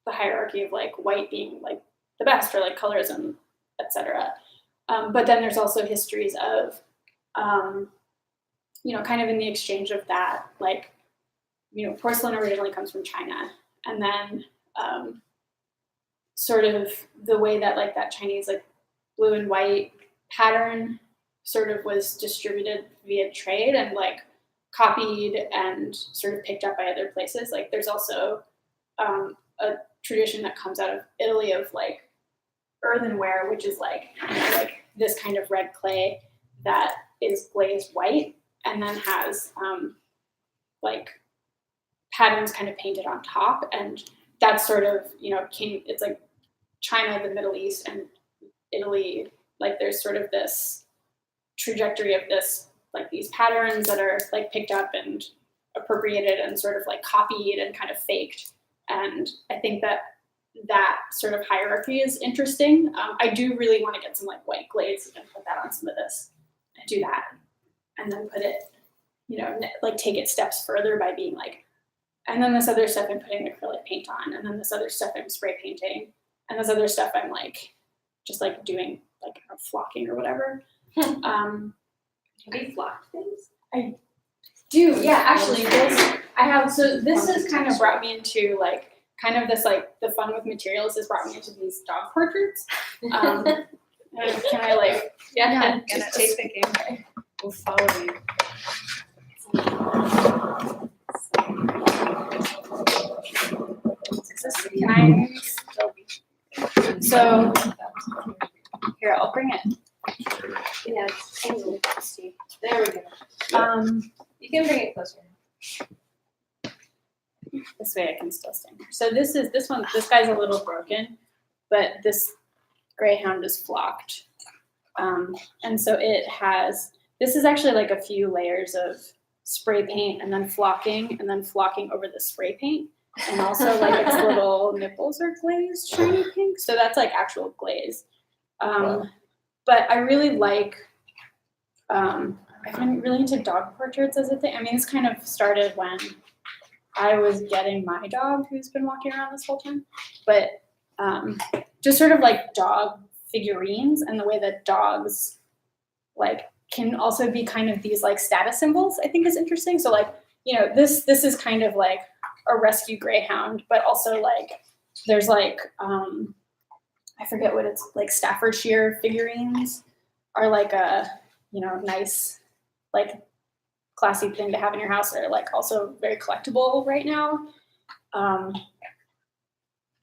Speaker 8: the hierarchy of like white being like the best or like colorism, etc. But then there's also histories of, you know, kind of in the exchange of that, like, you know, porcelain originally comes from China, and then sort of the way that like that Chinese like blue and white pattern sort of was distributed via trade and like copied and sort of picked up by other places. Like there's also a tradition that comes out of Italy of like earthenware, which is like, you know, like this kind of red clay that is glazed white and then has like patterns kind of painted on top. And that's sort of, you know, it's like China, the Middle East, and Italy, like there's sort of this trajectory of this, like these patterns that are like picked up and appropriated and sort of like copied and kind of faked. And I think that that sort of hierarchy is interesting. I do really want to get some like white glaze and put that on some of this and do that. And then put it, you know, like take it steps further by being like, and then this other stuff I'm putting acrylic paint on, and then this other stuff I'm spray painting, and this other stuff I'm like, just like doing like flocking or whatever. Have you flocked things? I do, yeah, actually this, I have, so this has kind of brought me into like, kind of this like, the fun with materials has brought me into these dog portraits. Can I like, yeah, just take the game.
Speaker 1: We'll follow you.
Speaker 8: Can I still be? So, here, I'll bring it.
Speaker 1: Yeah, see.
Speaker 8: There we go.
Speaker 1: You can bring it closer.
Speaker 8: This way I can still stand here. So this guy's a little broken, but this greyhound is flocked. And so it has, this is actually like a few layers of spray paint and then flocking over the spray paint. And also like its little nipples are glazed shiny pink. So that's like actual glaze. But I really like, I've been really into dog portraits as a thing. I mean, this kind of started when I was getting my dog who's been walking around this whole time. But just sort of like dog figurines and the way that dogs like can also be kind of these like status symbols, I think is interesting. So like you know, this is kind of like a rescue greyhound, but also like there's like I forget what it's like, Staffordshire figurines are like a, you know, nice like classy thing to have in your house. They're like also very collectible right now.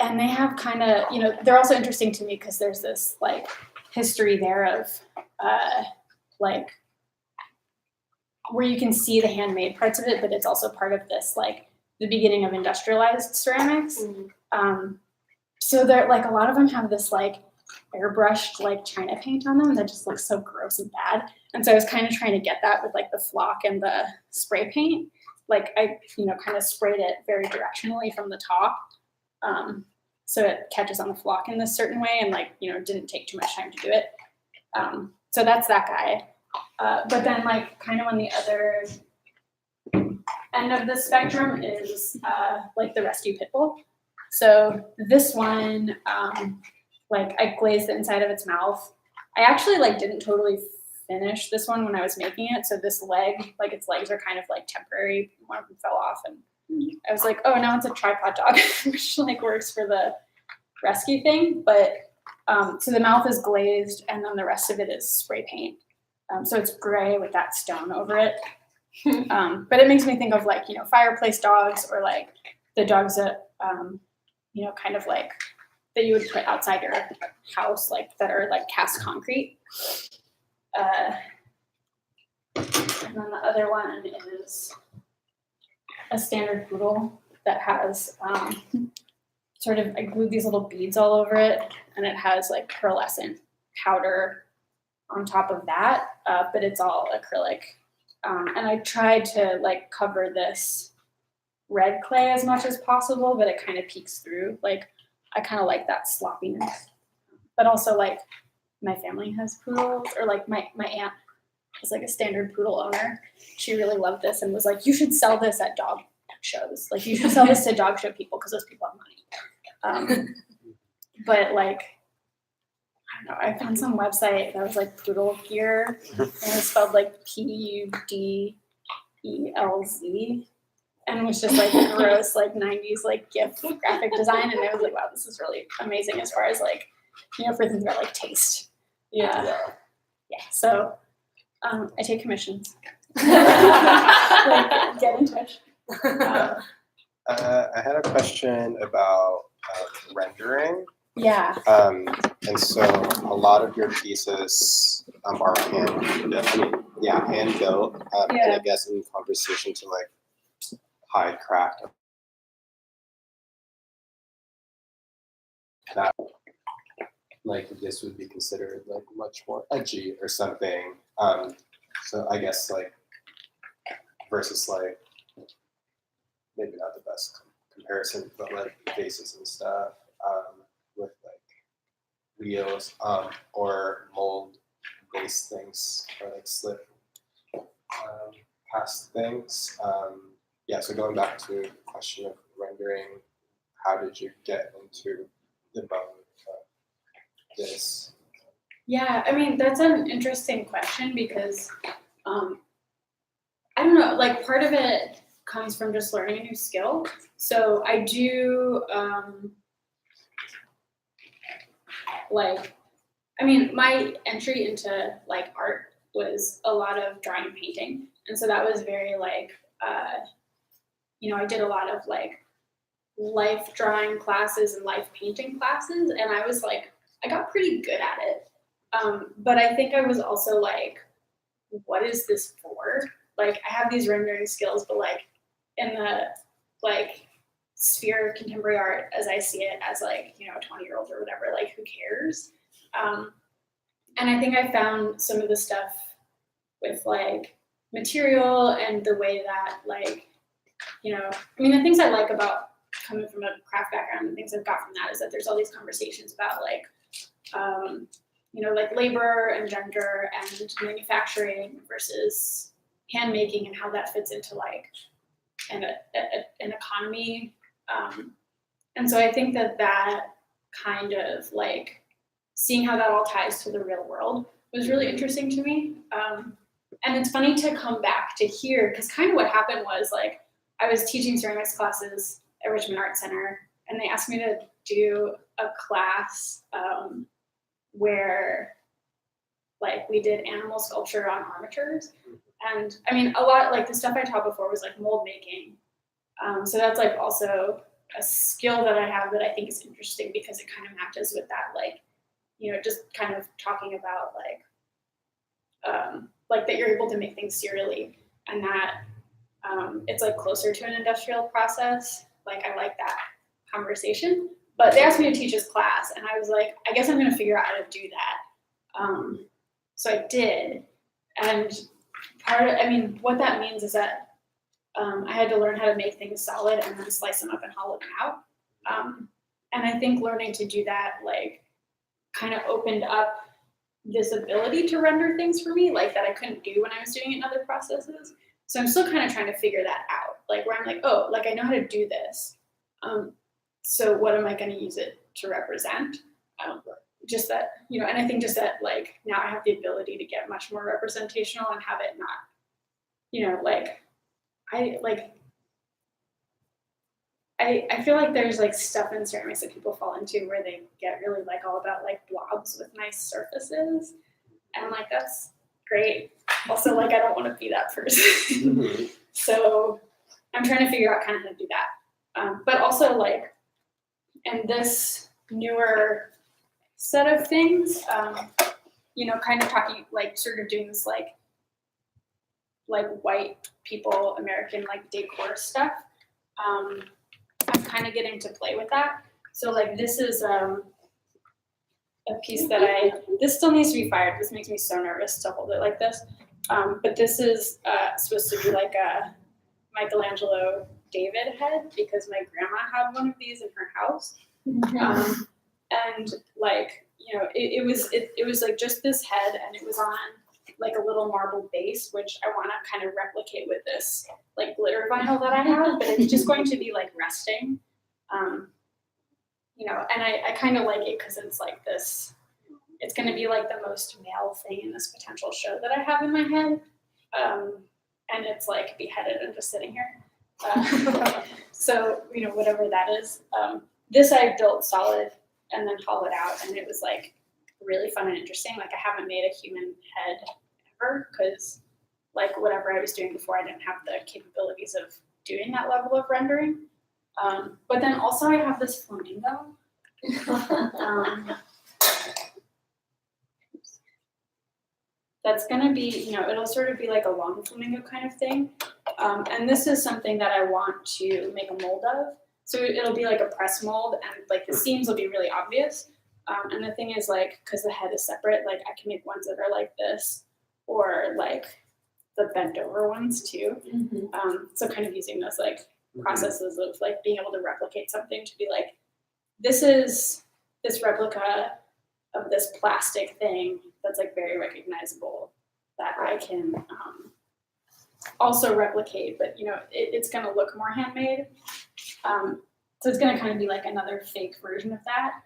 Speaker 8: And they have kind of, you know, they're also interesting to me because there's this like history there of like where you can see the handmade parts of it, but it's also part of this like the beginning of industrialized ceramics. So they're like, a lot of them have this like airbrushed like China paint on them that just looks so gross and bad. And so I was kind of trying to get that with like the flock and the spray paint. Like I, you know, kind of sprayed it very directionally from the top. So it catches on the flock in this certain way and like, you know, didn't take too much time to do it. So that's that guy. But then like kind of on the other end of the spectrum is like the rescue pit bull. So this one, like I glazed the inside of its mouth. I actually like didn't totally finish this one when I was making it. So this leg, like its legs are kind of like temporary. One of them fell off and I was like, oh, now it's a tripod dog, which like works for the rescue thing. But so the mouth is glazed and then the rest of it is spray paint. So it's gray with that stone over it. But it makes me think of like, you know, fireplace dogs or like the dogs that, you know, kind of like that you would put outside your house, like that are like cast concrete. And then the other one is a standard poodle that has sort of, I glued these little beads all over it, and it has like pearlescent powder on top of that, but it's all acrylic. And I tried to like cover this red clay as much as possible, but it kind of peeks through. Like I kind of like that sloppiness, but also like my family has poodles, or like my aunt is like a standard poodle owner. She really loved this and was like, you should sell this at dog shows. Like you should sell this to dog show people because those people have money. But like, I don't know, I found some website that was like poodle gear and it was spelled like PUDELZ and was just like gross like 90s like GIF graphic design, and I was like, wow, this is really amazing as far as like, you know, for things about like taste. Yeah. So I take commissions. Like, get in touch.
Speaker 2: I had a question about rendering.
Speaker 8: Yeah.
Speaker 2: And so a lot of your pieces are hand built. And I guess in conversation to like high craft, that like this would be considered like much more edgy or something. So I guess like versus like maybe not the best comparison, but like faces and stuff with like wheels or mold based things or like slip past things. So going back to the question of rendering, how did you get into the mode of this?
Speaker 8: Yeah, I mean, that's an interesting question because I don't know, like part of it comes from just learning a new skill. So I do my entry into like art was a lot of drawing and painting. And so that was very like, I did a lot of like life drawing classes and life painting classes. And I was like, I got pretty good at it. But I think I was also like, what is this for? Like I have these rendering skills, but like in the like sphere of contemporary art as I see it as like, a 20-year-old or whatever, like who cares? And I think I found some of the stuff with like material and the way that like, the things I like about coming from a craft background and things I've got from that is that there's all these conversations about like, like labor and gender and manufacturing versus handmaking and how that fits into like an economy. And so I think that kind of like seeing how that all ties to the real world was really interesting to me. and it's funny to come back to here because kind of what happened was like I was teaching ceramics classes at Richmond Art Center, and they asked me to do a class where like we did animal sculpture on armatures. And I mean, a lot like the stuff I taught before was like mold making. So that's like also a skill that I have that I think is interesting because it kind of matches with that, like, you know, just kind of talking about like that you're able to make things serially and that it's like closer to an industrial process. Like I like that conversation. But they asked me to teach this class, and I was like, I guess I'm going to figure out how to do that. So I did, and I mean, what that means is that I had to learn how to make things solid and then slice them up and hollow them out. And I think learning to do that, like, kind of opened up this ability to render things for me, like that I couldn't do when I was doing it in other processes. So I'm still kind of trying to figure that out, like where I'm like, oh, like I know how to do this. So what am I going to use it to represent? Just that, you know, and I think just that, like, now I have the ability to get much more representational and have it not, you know, like, I feel like there's like stuff in ceramics that people fall into where they get really like all about like blobs with nice surfaces. And like, that's great. Also, like, I don't want to be that person. So I'm trying to figure out kind of how to do that. But also like, in this newer set of things, you know, kind of talking, like sort of doing this like white people, American like decor stuff. I'm kind of getting to play with that. So like this is a piece that this still needs to be fired. This makes me so nervous to hold it like this. But this is supposed to be like a Michelangelo David head because my grandma had one of these in her house. And like, you know, it was like just this head, and it was on like a little marble base, which I want to kind of replicate with this like glitter vinyl that I have, but it's just going to be like resting. You know, and I kind of like it because it's like this, it's going to be like the most male thing in this potential show that I have in my head. And it's like beheaded and just sitting here. So, you know, whatever that is. This I built solid and then hollowed out, and it was like really fun and interesting. Like I haven't made a human head ever because like whatever I was doing before, I didn't have the capabilities of doing that level of rendering. But then also I have this flamingo. That's gonna be, you know, it'll sort of be like a long flamingo kind of thing. And this is something that I want to make a mold of. So it'll be like a press mold, and like the seams will be really obvious. And the thing is, like, because the head is separate, like I can make ones that are like this, or like the bent over ones too. So kind of using those like processes of like being able to replicate something to be like, this is this replica of this plastic thing that's like very recognizable that I can also replicate, but you know, it's gonna look more handmade. So it's gonna kind of be like another fake version of that.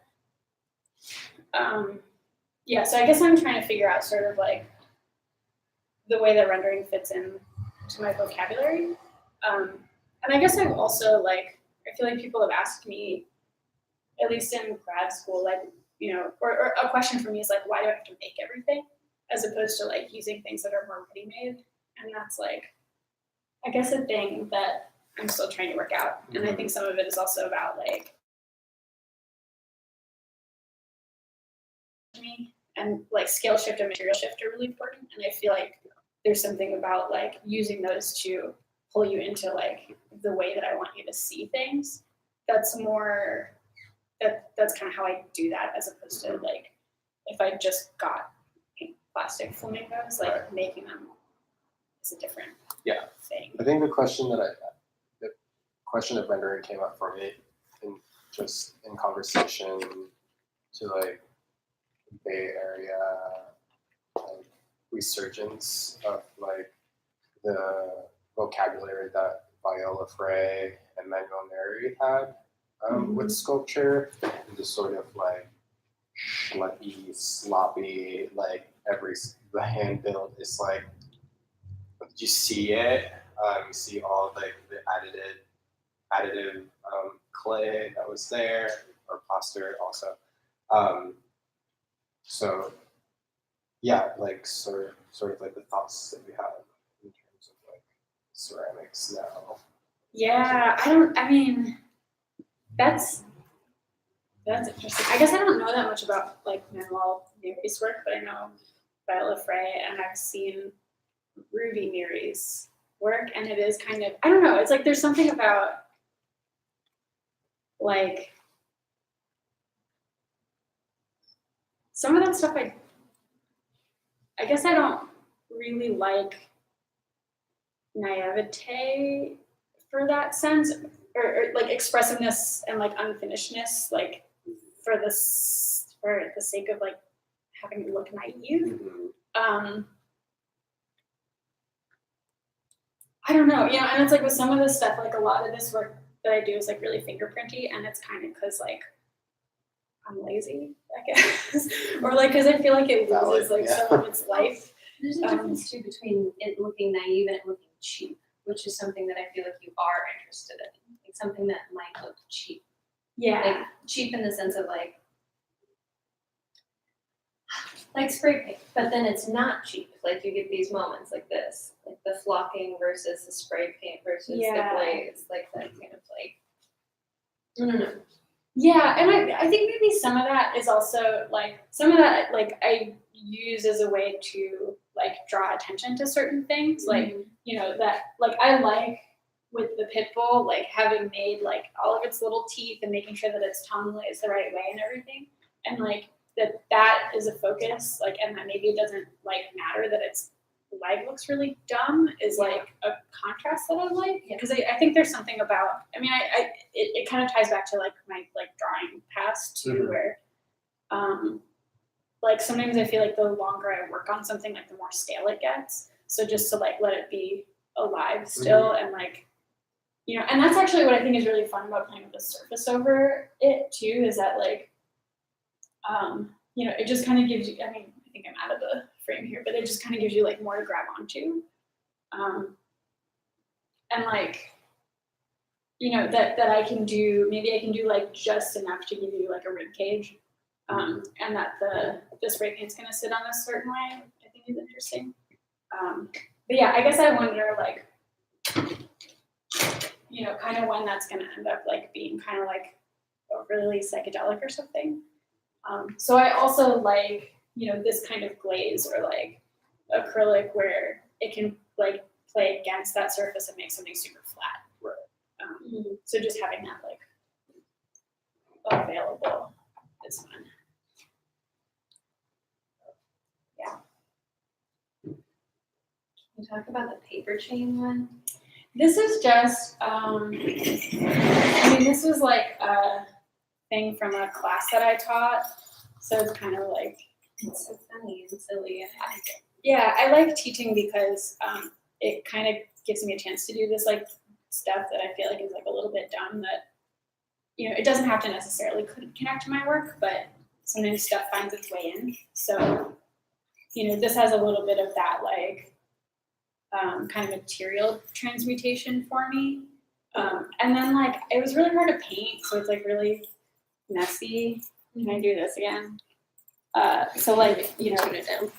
Speaker 8: Yeah, so I guess I'm trying to figure out sort of like the way that rendering fits in to my vocabulary. And I guess I've also like, I feel like people have asked me, at least in grad school, like, you know, or a question for me is like, why do I have to make everything? As opposed to like using things that are more ready-made. And that's like, I guess a thing that I'm still trying to work out. And I think some of it is also about like me, and like scale shift and material shift are really important. And I feel like there's something about like using those to pull you into like the way that I want you to see things. That's more, that's kind of how I do that, as opposed to like if I just got pink plastic flamingos, like making them is a different thing.
Speaker 2: I think the question of rendering came up for me in conversation to like Bay Area like resurgence of like the vocabulary that Viola Frey and Manuel Neri had with sculpture, and just sort of like schleppy, sloppy, like the hand build is like you see it. You see all like the additive clay that was there, or plaster also. So yeah, like sort of like the thoughts that we have in terms of like ceramics now.
Speaker 8: Yeah, that's interesting. I guess I don't know that much about like Manuel Miri's work, but I know Viola Frey, and I've seen Ruby Miri's work, and it is kind of, I don't know, it's like there's something about like some of that stuff I guess I don't really like naivete for that sense, or like expressiveness and like unfinishedness, like for the sake of like having it look naive. I don't know, and it's like with some of this stuff, like a lot of this work that I do is like really fingerprinty, and it's kind of because like I'm lazy, I guess, or like because I feel like it loses like some of its life.
Speaker 1: There's a difference too between it looking naive and it looking cheap, which is something that I feel like you are interested in. Like something that might look cheap.
Speaker 8: Yeah.
Speaker 1: Like cheap in the sense of like spray paint, but then it's not cheap. Like you get these moments like this, like the flocking versus the spray paint versus the glaze, like that kind of like, I don't know.
Speaker 8: Yeah, and I think maybe some of that is also like some of that like I use as a way to like draw attention to certain things, like that like I like with the pit bull, like having made like all of its little teeth and making sure that its tongue lays the right way and everything, and like that is a focus, like, and that maybe it doesn't like matter that its leg looks really dumb is like a contrast that I like, because I think there's something about, it kind of ties back to like my like drawing past too, where like sometimes I feel like the longer I work on something, like the more stale it gets. So just to like let it be alive still, and like, and that's actually what I think is really fun about playing with the surface over it too, is that like, it just kind of gives you, I think I'm out of the frame here, but it just kind of gives you like more to grab onto. And like, that I can do, maybe I can do like just enough to give you like a rib cage. And that the spray paint's gonna sit on a certain way, I think is interesting. But yeah, I guess I wonder like, kind of when that's gonna end up like being kind of like overly psychedelic or something. So I also like, this kind of glaze or like acrylic where it can like play against that surface and make something super flat. Right. So just having that like available is fun. Yeah.
Speaker 1: Can you talk about the paper chain one?
Speaker 8: This is just, this was like a thing from a class that I taught. So it's kind of like,
Speaker 1: it's so funny and silly.
Speaker 8: Yeah, I like teaching because it kind of gives me a chance to do this like stuff that I feel like is like a little bit dumb that, it doesn't have to necessarily connect to my work, but sometimes stuff finds its way in. So, this has a little bit of that like kind of material transmutation for me. And then like, it was really hard to paint, so it's like really messy. Can I do this again? So like,
Speaker 1: Tune it down.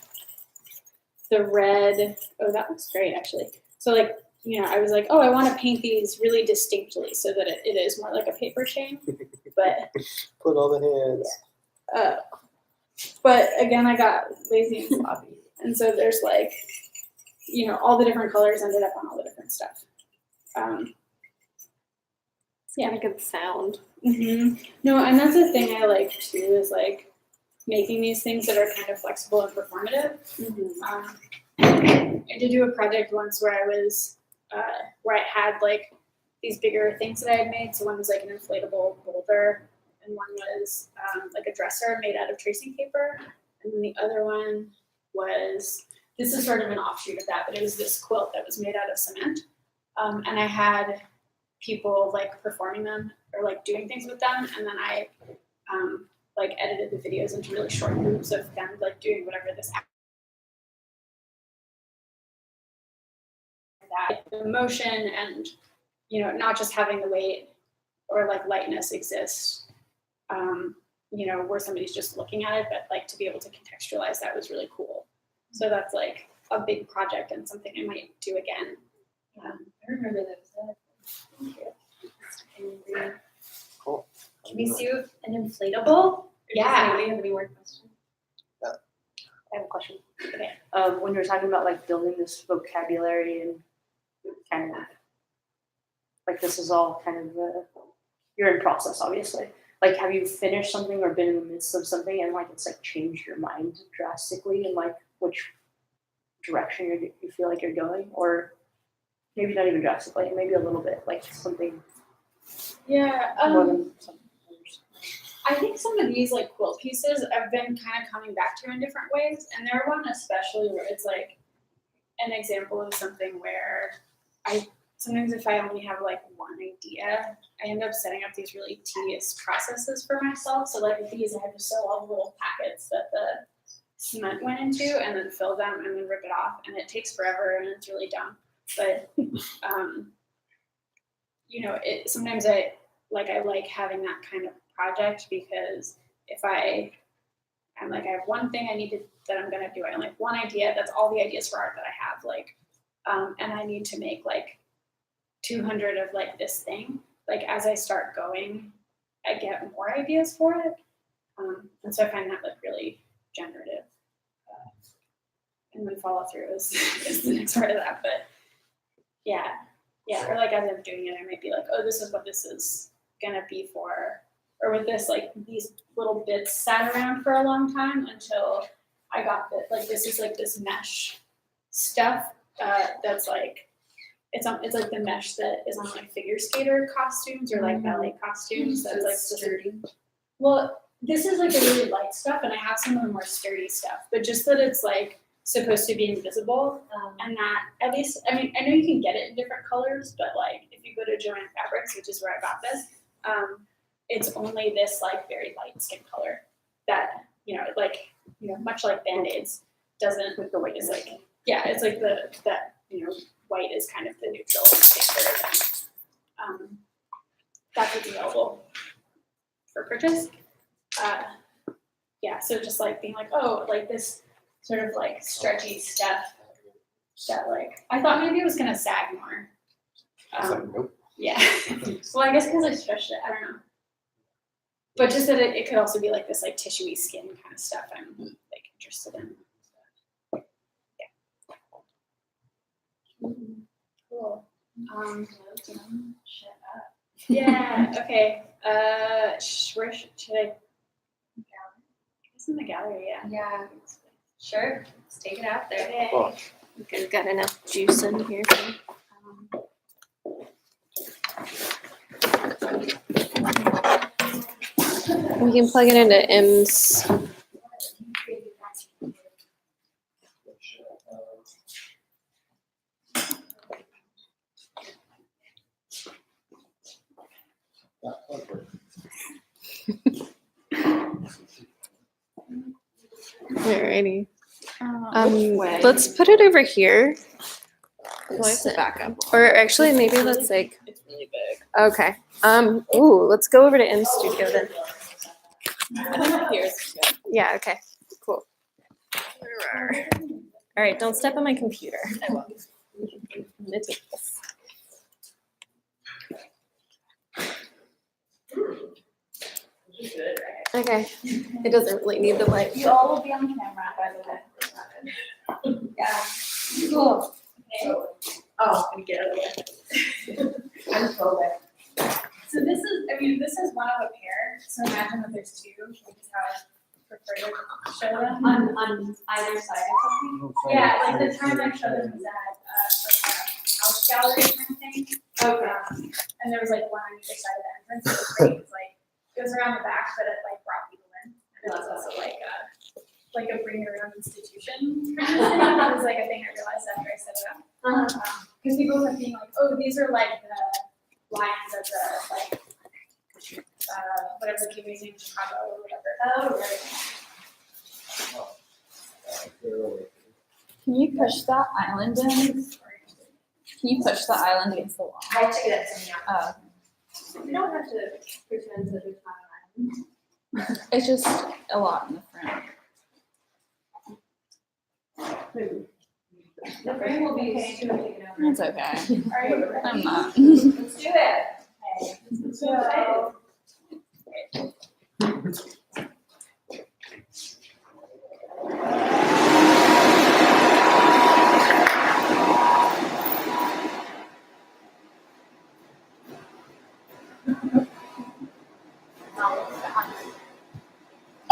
Speaker 8: The red, oh, that looks great actually. So like, I was like, oh, I want to paint these really distinctly so that it is more like a paper chain, but.
Speaker 2: Put all the hands.
Speaker 8: But again, I got lazy and sloppy. And so there's like, all the different colors ended up on all the different stuff.
Speaker 1: Yeah, a good sound.
Speaker 8: No, and that's the thing I like too, is like making these things that are kind of flexible and performative. I did do a project once where I was, where I had like these bigger things that I had made. So one was like an inflatable boulder, and one was like a dresser made out of tracing paper. And then the other one was, this is sort of an offshoot of that, but it was this quilt that was made out of cement. And I had people like performing them or like doing things with them, and then I like edited the videos into really short groups of them like doing whatever this that, the motion and, you know, not just having the weight or like lightness exist, you know, where somebody's just looking at it, but like to be able to contextualize that was really cool. So that's like a big project and something I might do again.
Speaker 1: I remember those.
Speaker 2: Cool.
Speaker 1: Can we see an inflatable?
Speaker 8: Yeah.
Speaker 1: Anybody have any more questions?
Speaker 7: I have a question.
Speaker 8: Okay.
Speaker 7: When you're talking about like building this vocabulary and kind of like this is all kind of you're in process, obviously. Like, have you finished something or been in the midst of something and like it's like changed your mind drastically and like which direction you feel like you're going, or maybe not even drastically, maybe a little bit, like something
Speaker 8: Yeah.
Speaker 7: more than some others.
Speaker 8: I think some of these like quilt pieces I've been kind of coming back to in different ways, and there one especially where it's like an example of something where I sometimes if I only have like one idea, I end up setting up these really tedious processes for myself. So like with these, I have to sew all the little packets that the cement went into, and then fill them, and then rip it off, and it takes forever, and it's really dumb. But you know, it sometimes I like having that kind of project, because if I'm like, I have one thing that I'm gonna do. I only have one idea. That's all the ideas for art that I have. Like, and I need to make like 200 of like this thing. Like as I start going, I get more ideas for it, and so I find that like really generative. And then follow through is the next part of that. But yeah. Or like as I'm doing it, I might be like, oh, this is what this is gonna be for. Or with this, like these little bits sat around for a long time until I got that. Like this is like this mesh stuff that's like it's like the mesh that is on like figure skater costumes or like ballet costumes. That's like sturdy. Well, this is like the really light stuff, and I have some of the more sturdy stuff. But just that it's like supposed to be invisible, and that at least I mean I know you can get it in different colors, but like if you go to Joanne Fabrics, which is where I got this. It's only this like very light skin color that, you know, like, you know, much like Band-Aids doesn't with the white is like, yeah, it's like that, you know, white is kind of the neutral standard. And, that's what's available for purchase. Yeah, so just like being like, oh, like this sort of like stretchy stuff that like, I thought maybe it was gonna sag more.
Speaker 2: It's like, nope.
Speaker 8: Yeah. Well, I guess because I stretched it, I don't know. But just that it could also be like this like tissuey skin kind of stuff I'm like interested in. Yeah. Cool.
Speaker 1: Shut up.
Speaker 8: Yeah, okay. Where should I? It's in the gallery, yeah.
Speaker 1: Yeah. Sure. Let's take it out there.
Speaker 8: Okay.
Speaker 2: Cool.
Speaker 1: You guys got enough juice in here. We can plug it into M's. Alrighty. Let's put it over here.
Speaker 4: Let's back up.
Speaker 1: Or actually, maybe let's like.
Speaker 8: It's really big.
Speaker 1: Okay. Ooh, let's go over to M's studio then.
Speaker 8: Here's
Speaker 1: Yeah. Okay. Cool. All right. Don't step on my computer. I won't. I'm gonna take this. Okay. It doesn't really need the light.
Speaker 3: You all will be on camera, by the way. Yeah. Cool. Okay.
Speaker 8: Oh, and get out of the way.
Speaker 3: I'm phobic. So this is one of a pair. So imagine that there's two, which is how I prefer to show them. On either side or something. Yeah, like the time I showed them was at like a house gallery kind of thing. Okay. And there was like one on either side of the entrance. It was great. It was like it was around the back, but it like brought people in. And it was also like a bring your own institution kind of thing. That was like a thing I realized after I set it up. Because people kept being like, oh, these are like the lines of the like whatever the keep using in Chicago or whatever. Oh, right.
Speaker 4: Can you push that island in? Can you push the island against the wall?
Speaker 6: I took it at something else.
Speaker 4: Oh,
Speaker 5: We don't have to pretend that there's not an
Speaker 4: it's just a lot in the front.
Speaker 5: island. The frame will be soon taken over.
Speaker 4: It's okay.
Speaker 5: Are you ready?
Speaker 4: I'm not.
Speaker 5: Let's do it. Okay. So,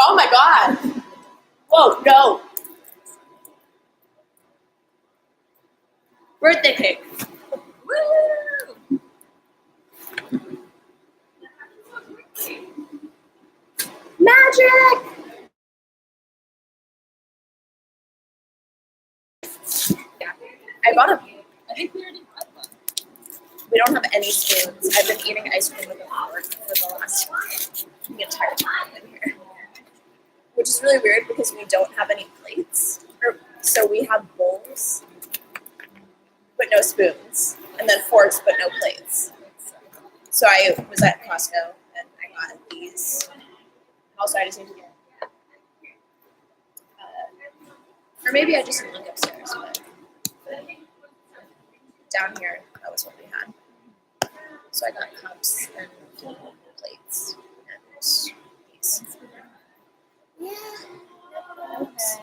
Speaker 7: Oh my god! Whoa, no! Birthday cake! Woo! Magic! I bought a. I think we already bought one. We don't have any spoons. I've been eating ice cream with a fork for the last the entire time in here. Which is really weird because we don't have any plates. So we have bowls, but no spoons. And then forks, but no plates. So I was at Costco and I got these. Also, I just need to get. Or maybe I just didn't look upstairs, but down here, that was what we had. So I got cups and plates and these. Yeah. Oops.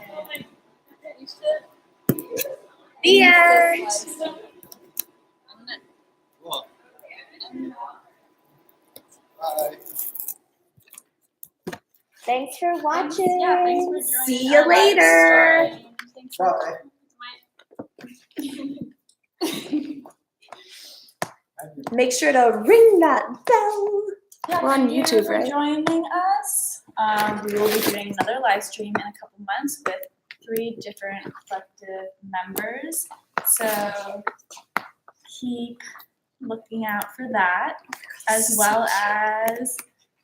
Speaker 7: The end.
Speaker 2: Cool. Bye.
Speaker 6: Thanks for watching.
Speaker 4: Yeah, thanks for joining.
Speaker 6: See you later.
Speaker 2: Bye.
Speaker 6: Make sure to ring that bell.
Speaker 4: Yeah,
Speaker 6: We're on
Speaker 4: thank you
Speaker 6: YouTube,
Speaker 4: for
Speaker 6: right?
Speaker 4: joining us. We will be doing another live stream in a couple months with 3 different collective members. So keep looking out for that, as well as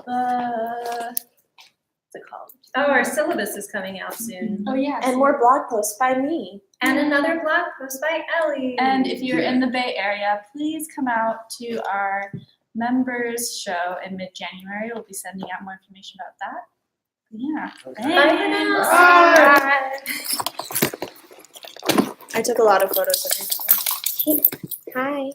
Speaker 4: the what's it called?
Speaker 1: Oh, our syllabus is coming out soon.
Speaker 4: Oh yeah.
Speaker 6: And more blog posts by me.
Speaker 1: And another blog post by Ellie.
Speaker 4: And if you're in the Bay Area, please come out to our members show in mid-January. We'll be sending out more information about that. Yeah.
Speaker 1: Bye for now.
Speaker 6: I took a lot of photos of her. Hi.